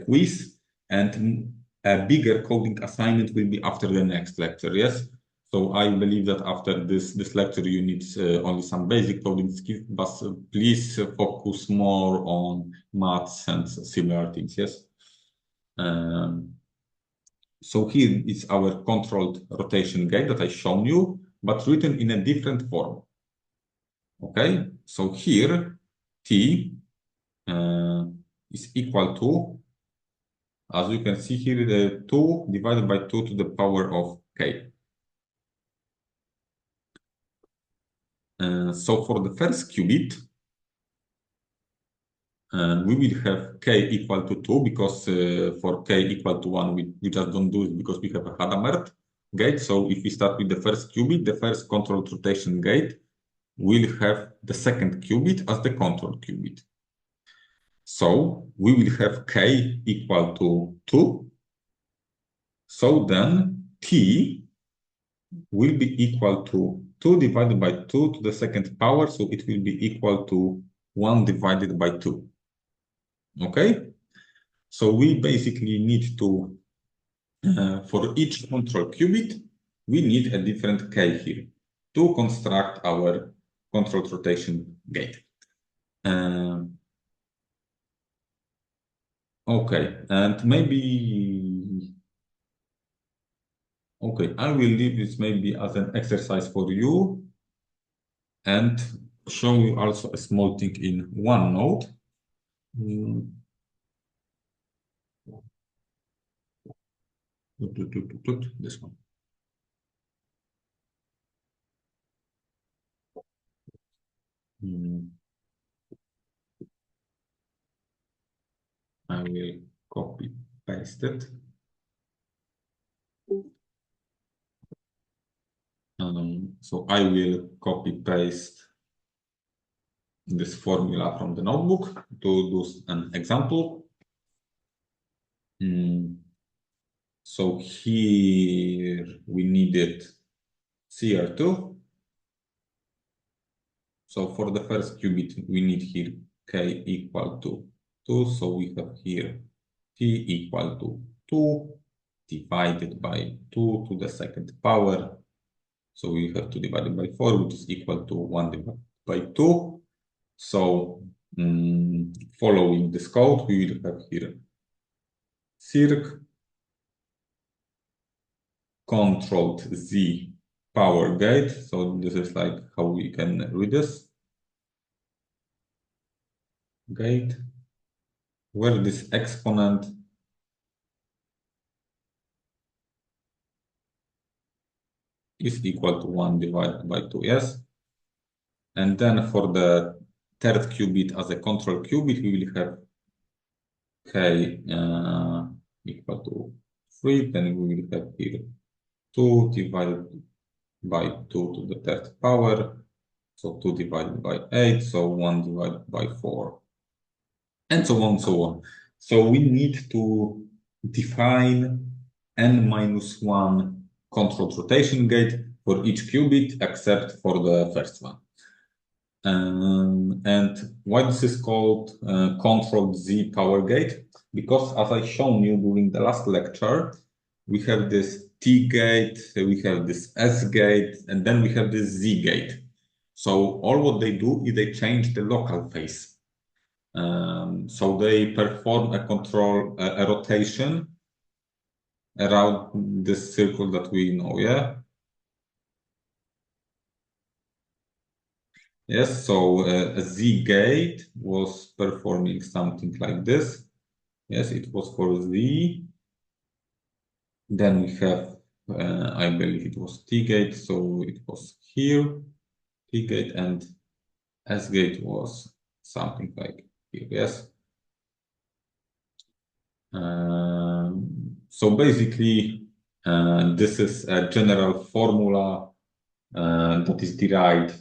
quiz. And a bigger coding assignment will be after the next lecture. Yes. So I believe that after this lecture, you need only some basic coding skills, but please focus more on maths and similar things. Yes. So here is our controlled rotation gate that I shown you, but written in a different form. Okay. So here t is equal to, as you can see here, the 2 divided by 2 to the power of k. So for the first qubit, we will have k equal to 2 because for k equal to 1, we just don't do it because we have a Hadamard gate. So if we start with the first qubit, the first controlled rotation gate will have the second qubit as the control qubit. So we will have k equal to 2. So then t will be equal to 2 divided by 2 to the second power. So it will be equal to 1 divided by 2. Okay? So we basically need to, for each control qubit, we need a different k here to construct our controlled rotation gate. Okay, and maybe, okay, I will leave this maybe as an exercise for you and show you also a small thing in OneNote. This one. I will copy paste it. So I will copy paste this formula from the notebook to do an example. So here we needed CR2. So for the first qubit, we need here k equal to 2. So we have here t equal to 2 divided by 2 to the second power. So we have to divide it by 4, which is equal to 1 divided by 2. So following this code, we will have here circ controlled Z power gate. So this is like how we can read this gate, where this exponent is equal to 1 divided by 2, yes? And then for the third qubit as a control qubit, we will have k equal to 3, then we will have here 2 divided by 2 to the third power, so 2 divided by 8, so 1 divided by 4, and so on, so on. So we need to define n minus 1 controlled rotation gate for each qubit except for the first one. And why this is called controlled Z power gate? Because as I shown you during the last lecture, we have this T gate, we have this S gate, and then we have this Z gate. So all what they do is they change the local phase. So they perform a rotation around this circle that we know, yeah? Yes, so a Z gate was performing something like this. Yes, it was for Z. Then we have, I believe it was T gate, so it was here, T gate, and S gate was something like here, yes. So basically, this is a general formula that is derived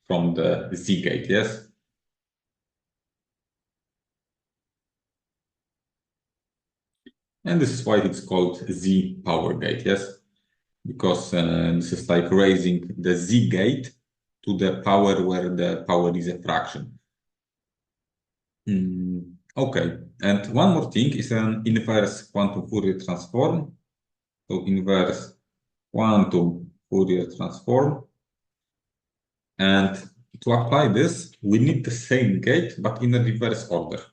from the Z gate, yes? And this is why it's called Z power gate, yes? Because this is like raising the Z gate to the power where the power is a fraction. Okay, and one more thing is an inverse quantum Fourier transform. So inverse quantum Fourier transform. And to apply this, we need the same gate, but in a reverse order.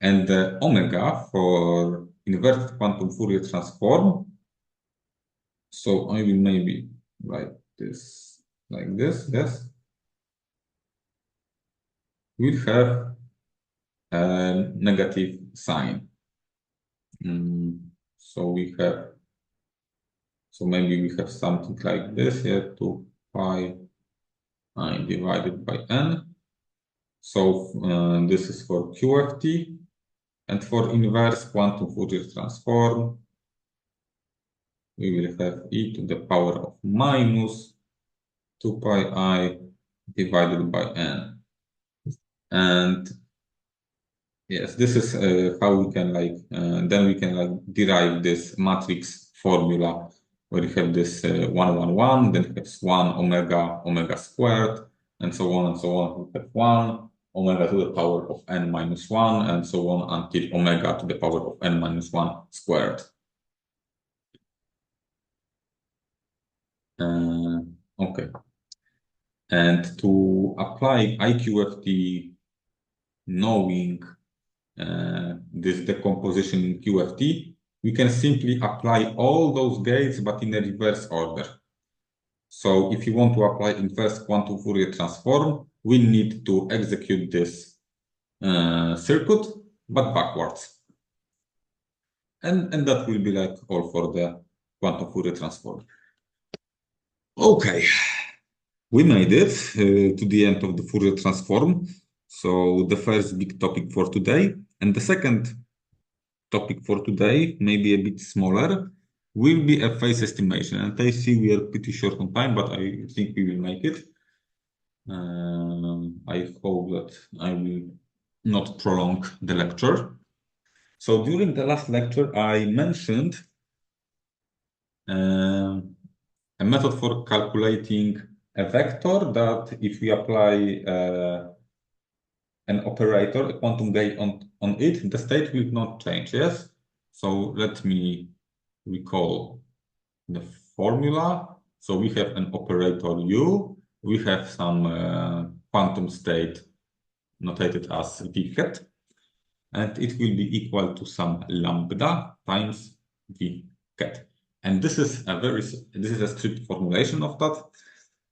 And the omega for inverse quantum Fourier transform. So I will maybe write this like this, yes. We'll have a negative sign. So we have, so maybe we have something like this here, 2 pi I divided by n. So this is for QFT, and for inverse quantum Fourier transform, we will have e to the power of minus 2 pi I divided by n. And yes, this is how we can then we can derive this matrix formula where you have this 1, 1, 1, then it has 1 omega, omega squared, and so on and so on. We have 1 omega to the power of n minus 1, and so on until omega to the power of n minus 1 squared. Okay. And to apply IQFT knowing this decomposition in QFT, we can simply apply all those gates, but in a reverse order. So if you want to apply inverse quantum Fourier transform, we need to execute this circuit, but backwards. And that will be like all for the quantum Fourier transform. Okay, we made it to the end of the Fourier transform. So the first big topic for today. And the second topic for today, maybe a bit smaller, will be a phase estimation. And I see we are pretty short on time, but I think we will make it. I hope that I will not prolong the lecture. So during the last lecture, I mentioned a method for calculating a vector that if we apply an operator, a quantum gate on it, the state will not change, yes? So let me recall the formula. So we have an operator U, we have some quantum state notated as V hat, and it will be equal to some lambda times V hat. And this is a strict formulation of that.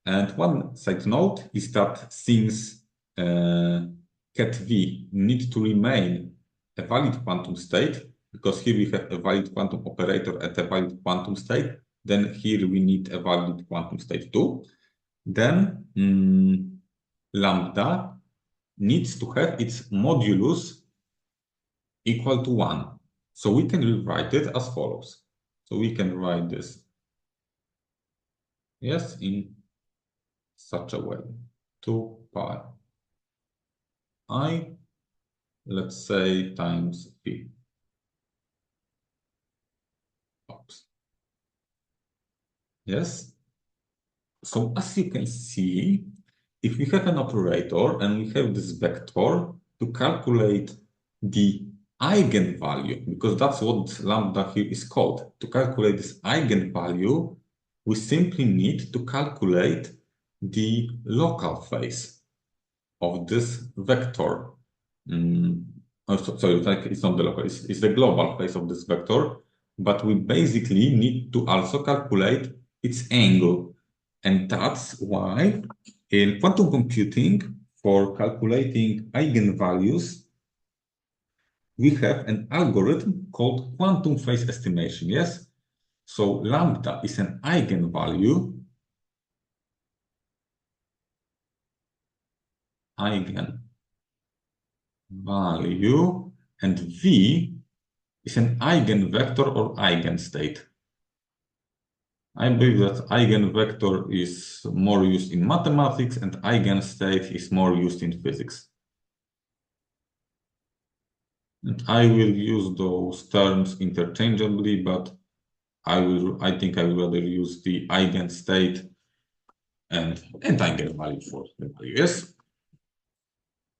And one side note is that since cat V need to remain a valid quantum state, because here we have a valid quantum operator at a valid quantum state, then here we need a valid quantum state too. Then lambda needs to have its modulus equal to 1. So we can rewrite it as follows. So we can write this, yes, in such a way. 2 pi I, let's say, times V. Oops. Yes. So as you can see, if we have an operator and we have this vector to calculate the eigenvalue, because that's what lambda here is called. To calculate this eigenvalue, we simply need to calculate the local phase of this vector. Sorry, it's not the local, it's the global phase of this vector, but we basically need to also calculate its angle. And that's why in quantum computing, for calculating eigenvalues, we have an algorithm called quantum phase estimation, yes? So lambda is an eigenvalue, and V is an eigenvector or eigenstate. I believe that eigenvector is more used in mathematics and eigenstate is more used in physics. And I will use those terms interchangeably, but I think I would rather use the eigenstate and eigenvalue for the value, yes?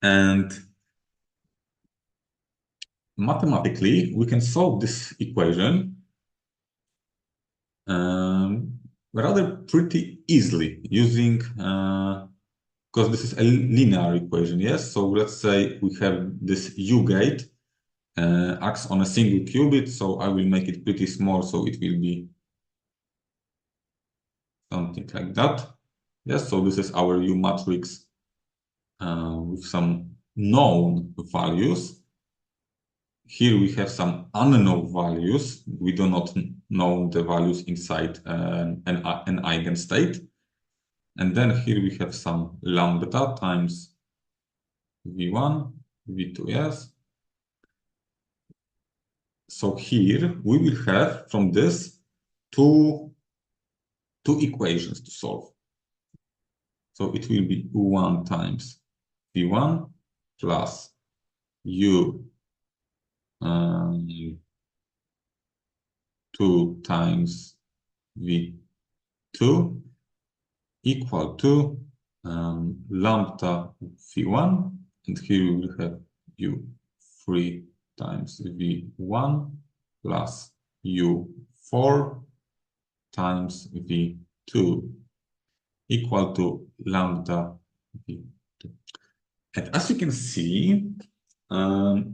And mathematically, we can solve this equation rather pretty easily using, because this is a linear equation, yes? So let's say we have this U gate acts on a single qubit, so I will make it pretty small, so it will be something like that. Yes, so this is our U matrix with some known values. Here we have some unknown values. We do not know the values inside an eigenstate. And then here we have some lambda times V1, V2, yes. So here we will have from this two equations to solve. So it will be U1 times V1 plus U 2 times V2 equal to lambda V1, and here we will have U3 times V1 plus U4 times V2 equal to lambda V2. And as you can see,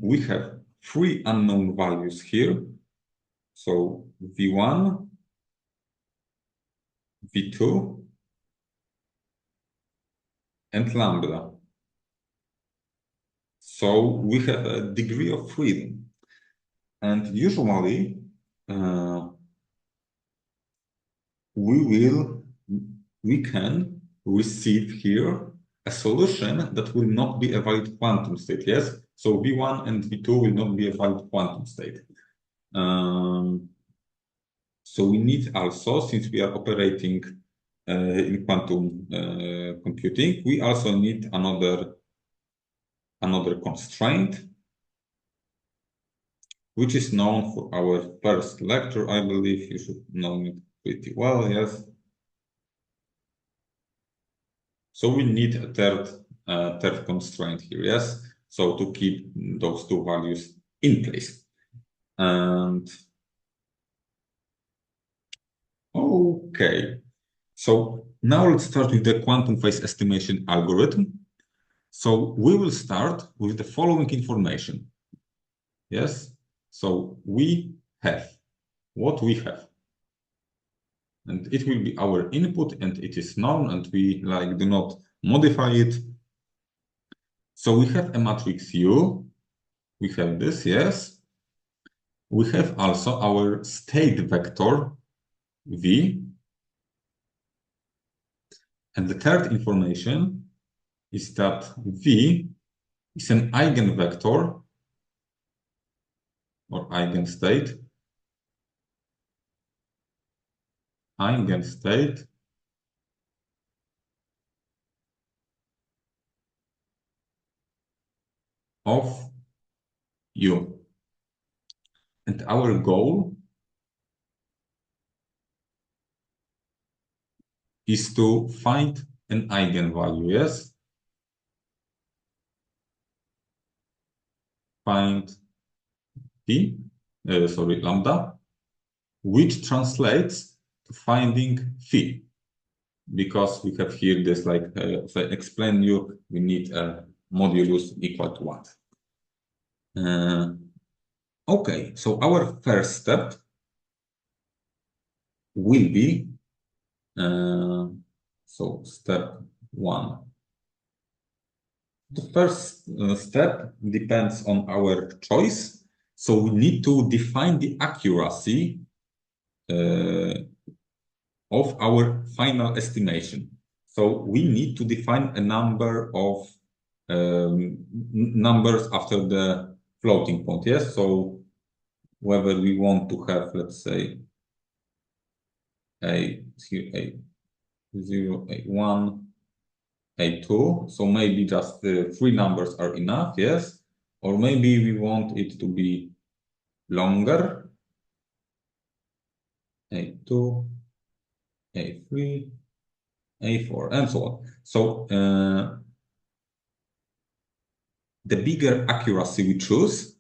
we have three unknown values here. So V1, V2, and lambda. So we have a degree of freedom. And usually we can receive here a solution that will not be a valid quantum state, yes? So V1 and V2 will not be a valid quantum state. So we need also, since we are operating in quantum computing, we also need another constraint, which is known for our first lecture. I believe you should know it pretty well, yes? So we need a third constraint here, yes? So to keep those two values in place. And okay, so now let's start with the quantum phase estimation algorithm. So we will start with the following information. Yes, so we have what we have. And it will be our input and it is known and we do not modify it. So we have a matrix U. We have this, yes. We have also our state vector V. And the third information is that V is an eigenvector or eigenstate of U. And our goal is to find an eigenvalue, yes? Find lambda, which translates to finding phi. Because we have here this, like, if I explain you, we need a modulus equal to what? Okay, so our first step will be, so step 1. The first step depends on our choice. So we need to define the accuracy of our final estimation. So we need to define a number of numbers after the floating point, yes? So whether we want to have, let's say, a 0, a1, a2, so maybe just 3 numbers are enough, yes? Or maybe we want it to be longer, a2, a3, a4, and so on. So the bigger accuracy we choose,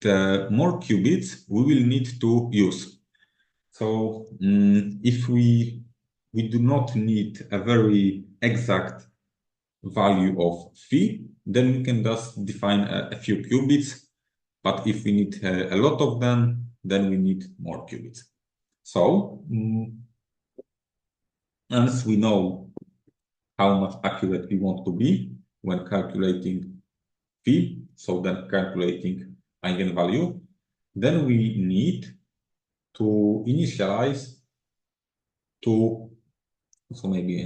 the more qubits we will need to use. So if we do not need a very exact value of phi, then we can just define a few qubits. But if we need a lot of them, then we need more qubits. So once we know how much accurate we want to be when calculating phi, so then calculating eigenvalue, then we need to initialize to, so maybe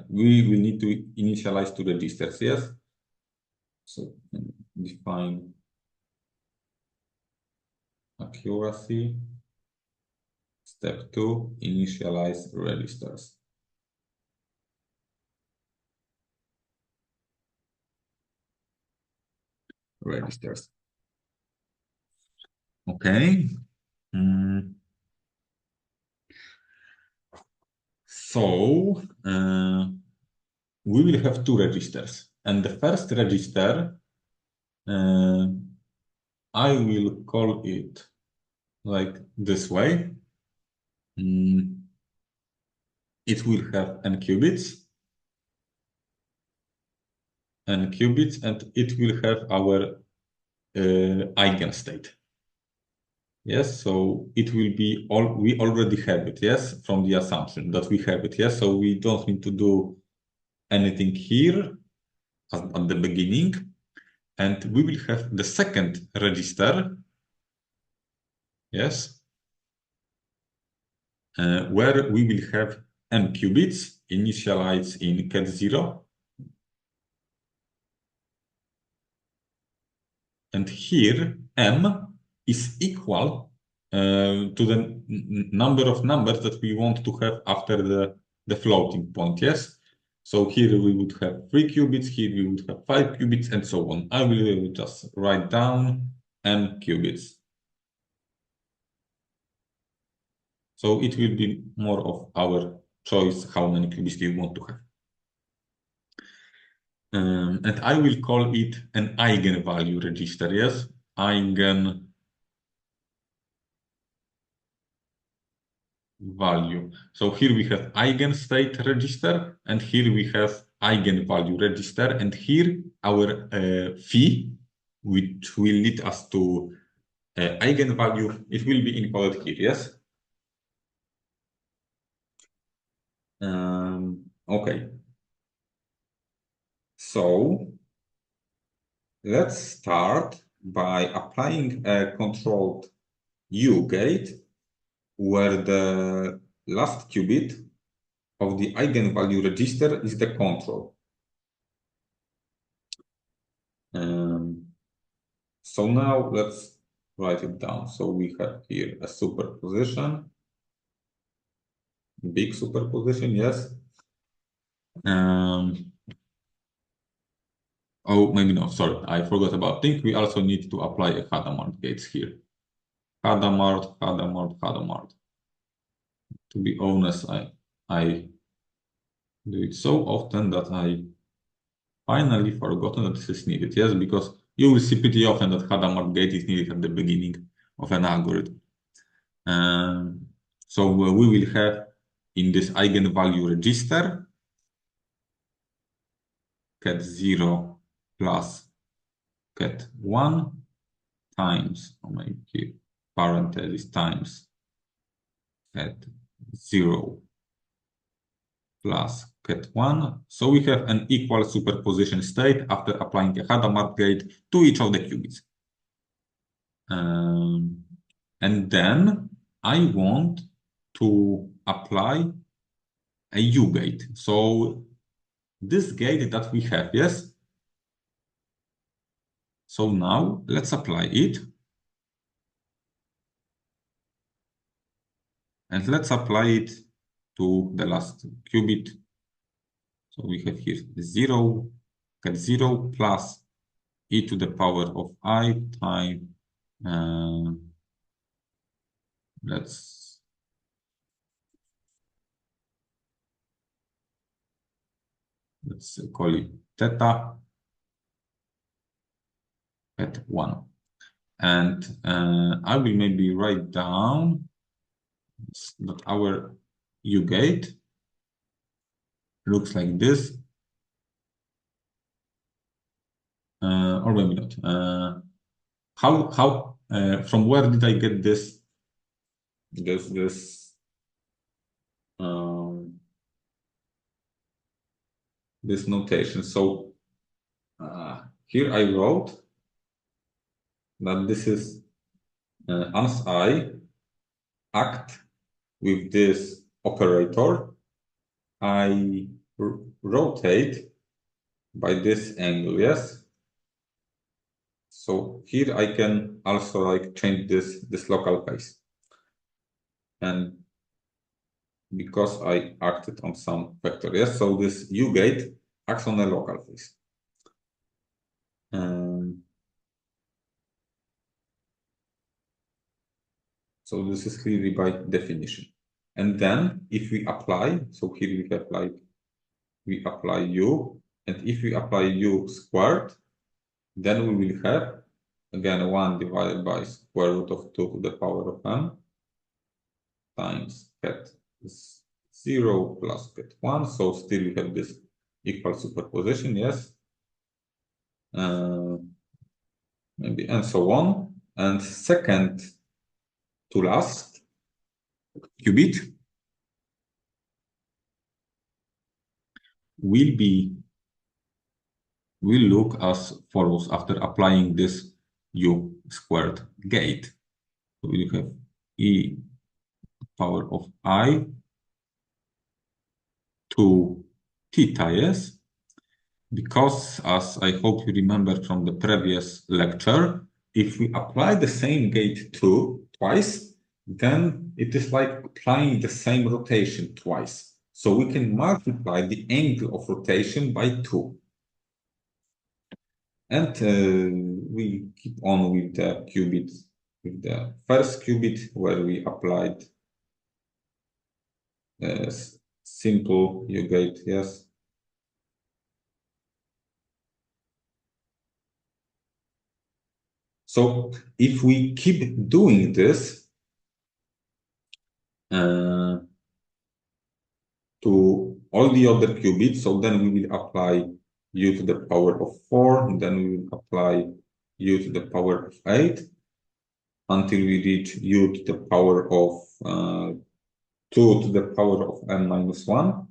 we will need to initialize two registers, yes? So define accuracy. Step 2, initialize registers. Okay. So we will have two registers, and the first register, I will call it like this way. It will have n qubits, and it will have our eigenstate. Yes, so it will be we already have it, yes, from the assumption that we have it, yes, so we don't need to do anything here at the beginning, and we will have the second register, yes, where we will have n qubits initialized in ket 0, and here m is equal to the number of numbers that we want to have after the floating point, yes? So here we would have 3 qubits, here we would have 5 qubits, and so on. I will just write down n qubits. So it will be more of our choice how many qubits we want to have. And I will call it an eigenvalue register, yes? Value. So here we have eigenstate register, and here we have eigenvalue register, and here our phi, which will lead us to eigenvalue, it will be encoded here, yes? Okay. So let's start by applying a controlled U gate where the last qubit of the eigenvalue register is the control. So now let's write it down. So we have here a superposition, big superposition, yes. Oh, maybe no, sorry, I forgot about thing. We also need to apply a Hadamard gates here. Hadamard. To be honest, I do it so often that I finally forgotten that this is needed. Yes, because you will see pretty often that Hadamard gate is needed at the beginning of an algorithm. So we will have in this eigenvalue register cat 0 plus cat 1 times, or maybe here, parenthesis times cat 0 plus cat 1. So we have an equal superposition state after applying a Hadamard gate to each of the qubits. And then I want to apply a U gate. So this gate that we have, yes? So now let's apply it. And let's apply it to the last qubit. So we have here 0, cat 0 plus e to the power of I time, let's call it theta at 1. And I will maybe write down that our U gate looks like this, or maybe not. How from where did I get this um, this notation? So here I wrote that this is as I act with this operator, I rotate by this angle, yes? So here I can also like change this local phase. And because I acted on some vector, yes? So this U gate acts on a local phase. So this is clearly by definition. And then if we apply, so here we have like, we apply U, and if we apply U squared, then we will have, again, 1 divided by square root of 2 to the power of m times cat 0 plus cat 1. So still we have this equal superposition, yes. Maybe, and so on. And second to last qubit will look as follows after applying this U squared gate. So we have e power of I to theta, yes? Because as I hope you remember from the previous lecture, if we apply the same gate twice, then it is like applying the same rotation twice. So we can multiply the angle of rotation by 2. And we keep on with the qubit, with the first qubit where we applied a simple U gate, yes. So if we keep doing this to all the other qubits, so then we will apply U to the power of 4, and then we will apply U to the power of 8 until we reach U to the power of 2 to the power of n minus 1.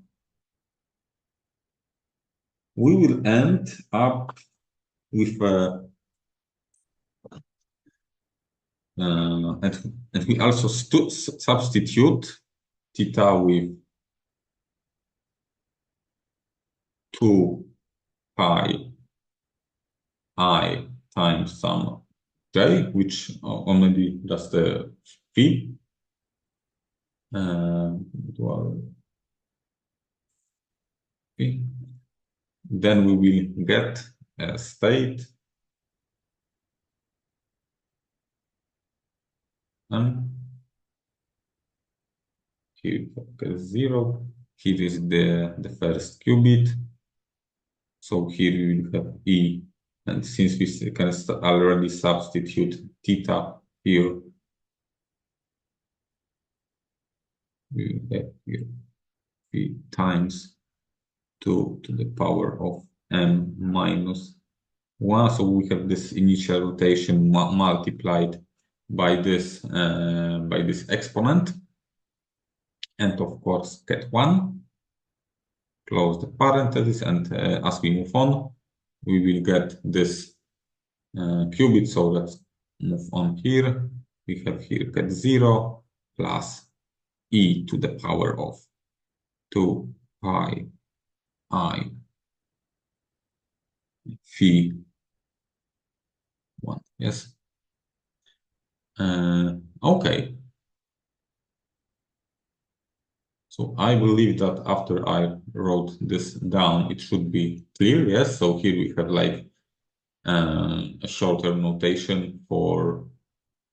We will end up with and we also substitute theta with 2 pi I times some j, which already does the phi. Dual phi. Then we will get a state here, okay, 0. here is the first qubit. So here you will have E, and since we can already substitute theta here, we will have here 3 times 2 to the power of m minus 1. So we have this initial rotation multiplied by this exponent, and of course get 1. Close the parentheses, and as we move on, we will get this qubit. So let's move on here. We have here get 0 plus e to the power of 2 pi I phi 1. Yes. Okay. So I believe that after I wrote this down, it should be clear. Yes. So here we have like a shorter notation for.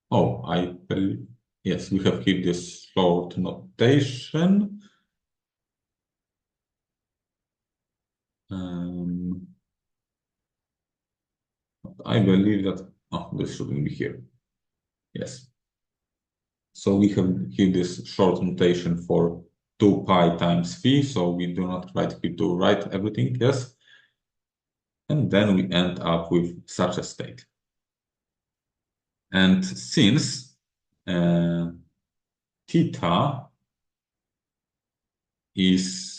Oh, I believe. Yes, we have here this short notation. I believe that, oh, this shouldn't be here. Yes. So we have here this short notation for 2 pi times phi. So we do not write here to write everything. Yes. And then we end up with such a state. And since theta is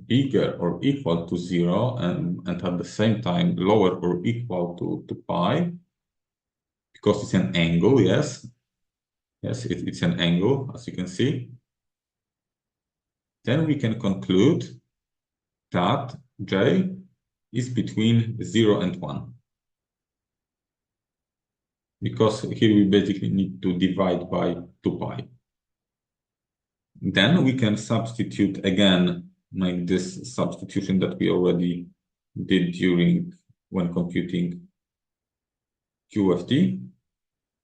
bigger or equal to 0 and at the same time lower or equal to pi, because it's an angle, yes, it's an angle, as you can see, then we can conclude that J is between 0 and 1. Because here we basically need to divide by 2 pi. Then we can substitute again, make this substitution that we already did when computing QFT.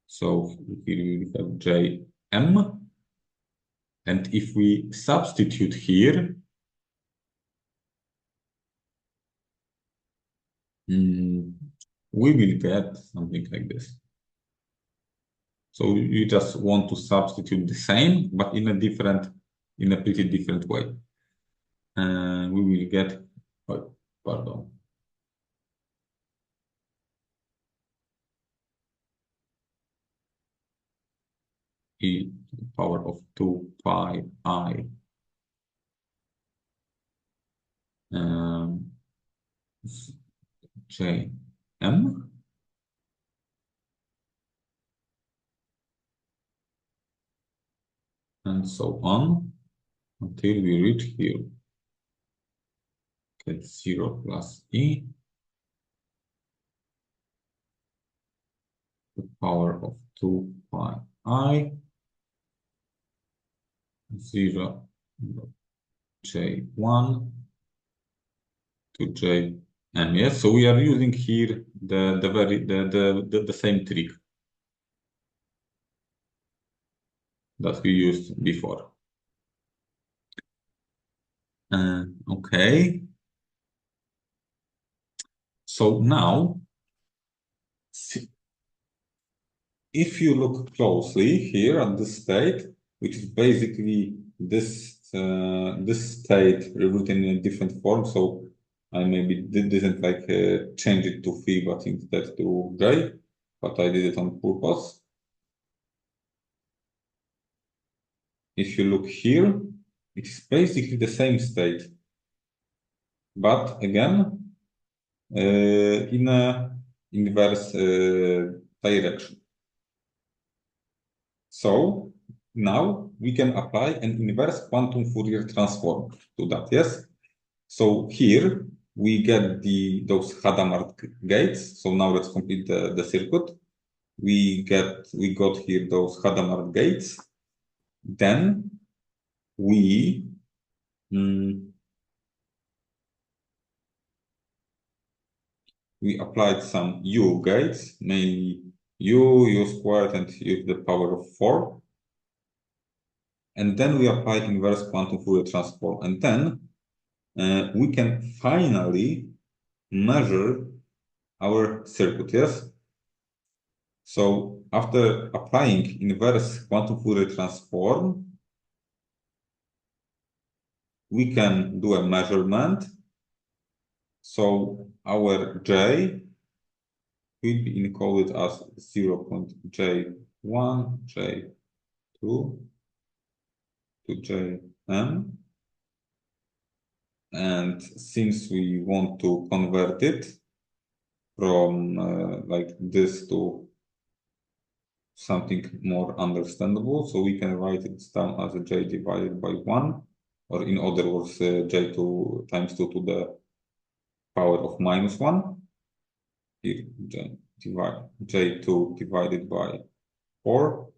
So here we have Jm. And if we substitute here, we will get something like this. So you just want to substitute the same, but in a pretty different way. We will get, oh, pardon. E to the power of 2 pi I J m, and so on until we reach here. Get 0 plus e to the power of 2 pi I 0 J1 to Jm. Yes, so we are using here the same trick that we used before. Okay. So now, if you look closely here at this state, which is basically this state written in a different form, so I maybe didn't like change it to phi, but instead to j, but I did it on purpose. If you look here, it's basically the same state, but again in a inverse direction. So now we can apply an inverse quantum Fourier transform to that. Yes. So here we get those Hadamard gates. So now let's complete the circuit. We got here those Hadamard gates. Then we we applied some U gates, mainly U squared, and U to the power of 4. And then we applied inverse quantum Fourier transform. And then we can finally measure our circuit, yes? So after applying inverse quantum Fourier transform, we can do a measurement. So our J will be encoded as 0.J1, J2 to Jm. And since we want to convert it from like this to something more understandable, so we can write it down as a J divided by 1, or in other words, J2 times 2 to the power of -1. Here, J2 divided by 4,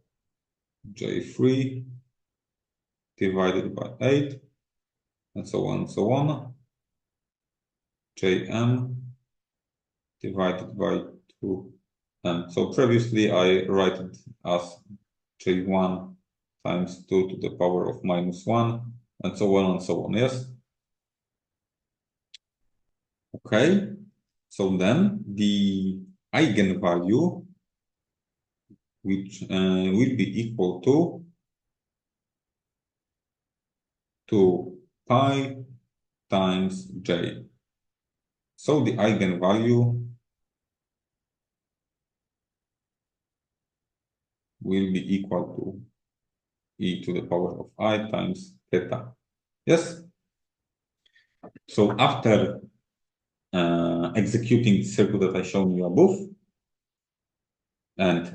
J3 divided by 8, and so on and so on. Jm divided by 2m. So previously I write it as J1 times 2 to the power of -1, and so on and so on, yes? Okay, so then the eigenvalue, which will be equal to 2 pi times j. So the eigenvalue will be equal to e to the power of I times theta. Yes? So after executing the circuit that I shown you above and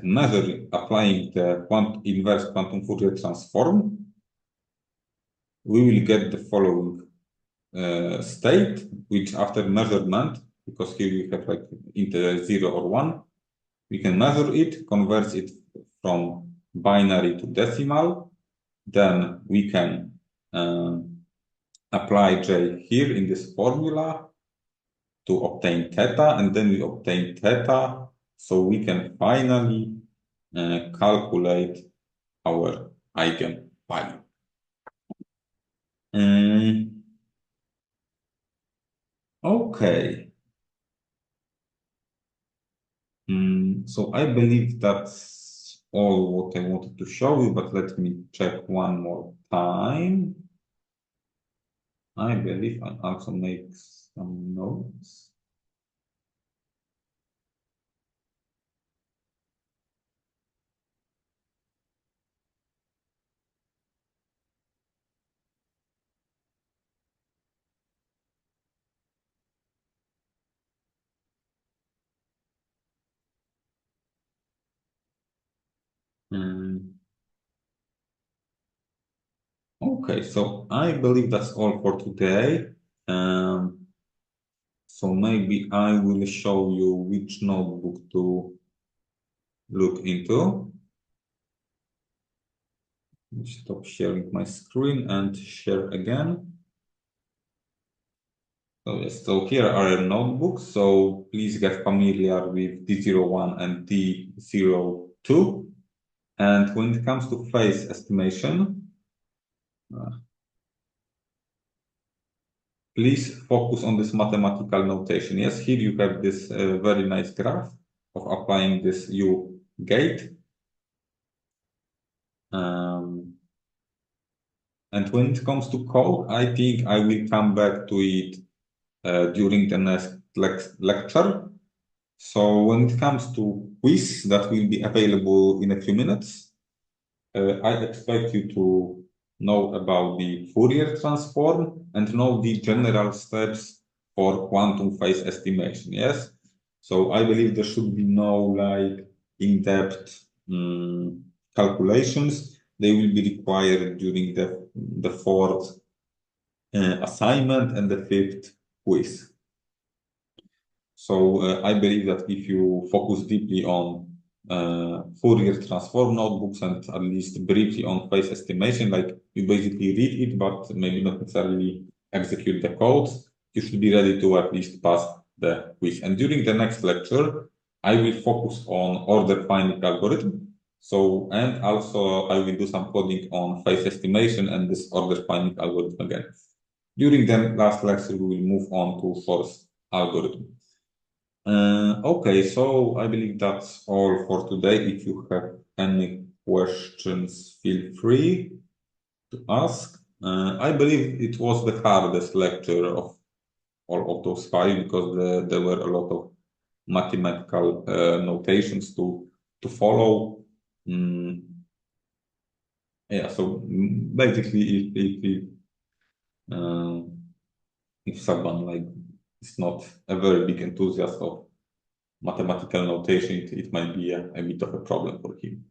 applying the inverse quantum Fourier transform, we will get the following state, which after measurement, because here we have like integer 0 or 1, we can measure it, convert it from binary to decimal, then we can apply j here in this formula to obtain theta, and then we obtain theta, so we can finally calculate our eigenvalue. Okay. So I believe that's all what I wanted to show you, but let me check one more time. I believe I also make some notes. Okay, so I believe that's all for today. So maybe I will show you which notebook to look into. Stop sharing my screen and share again. So yes, so here are notebooks. So please get familiar with D01 and D02. And when it comes to phase estimation, please focus on this mathematical notation. Yes, here you have this very nice graph of applying this U gate. And when it comes to code, I think I will come back to it during the next lecture. So when it comes to quiz that will be available in a few minutes, I expect you to know about the Fourier transform and know the general steps for quantum phase estimation, yes? So I believe there should be no like in-depth calculations. They will be required during the fourth assignment and the fifth quiz. So I believe that if you focus deeply on Fourier transform notebooks and at least briefly on phase estimation, like you basically read it, but maybe not necessarily execute the codes, you should be ready to at least pass the quiz. And during the next lecture, I will focus on order finding algorithm. So, and also I will do some coding on phase estimation and this order finding algorithm again. During the last lecture, we will move on to force algorithm. Okay, so I believe that's all for today. If you have any questions, feel free to ask. I believe it was the hardest lecture of all of those five because there were a lot of mathematical notations to follow. Yeah, so basically, uh, if someone like is not a very big enthusiast of mathematical notation, it might be a bit of a problem for him.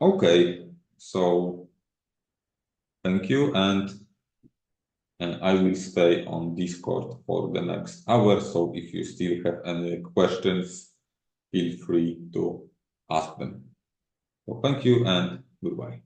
Okay, so thank you, and I will stay on Discord for the next hour. So if you still have any questions, feel free to ask them. So thank you and goodbye.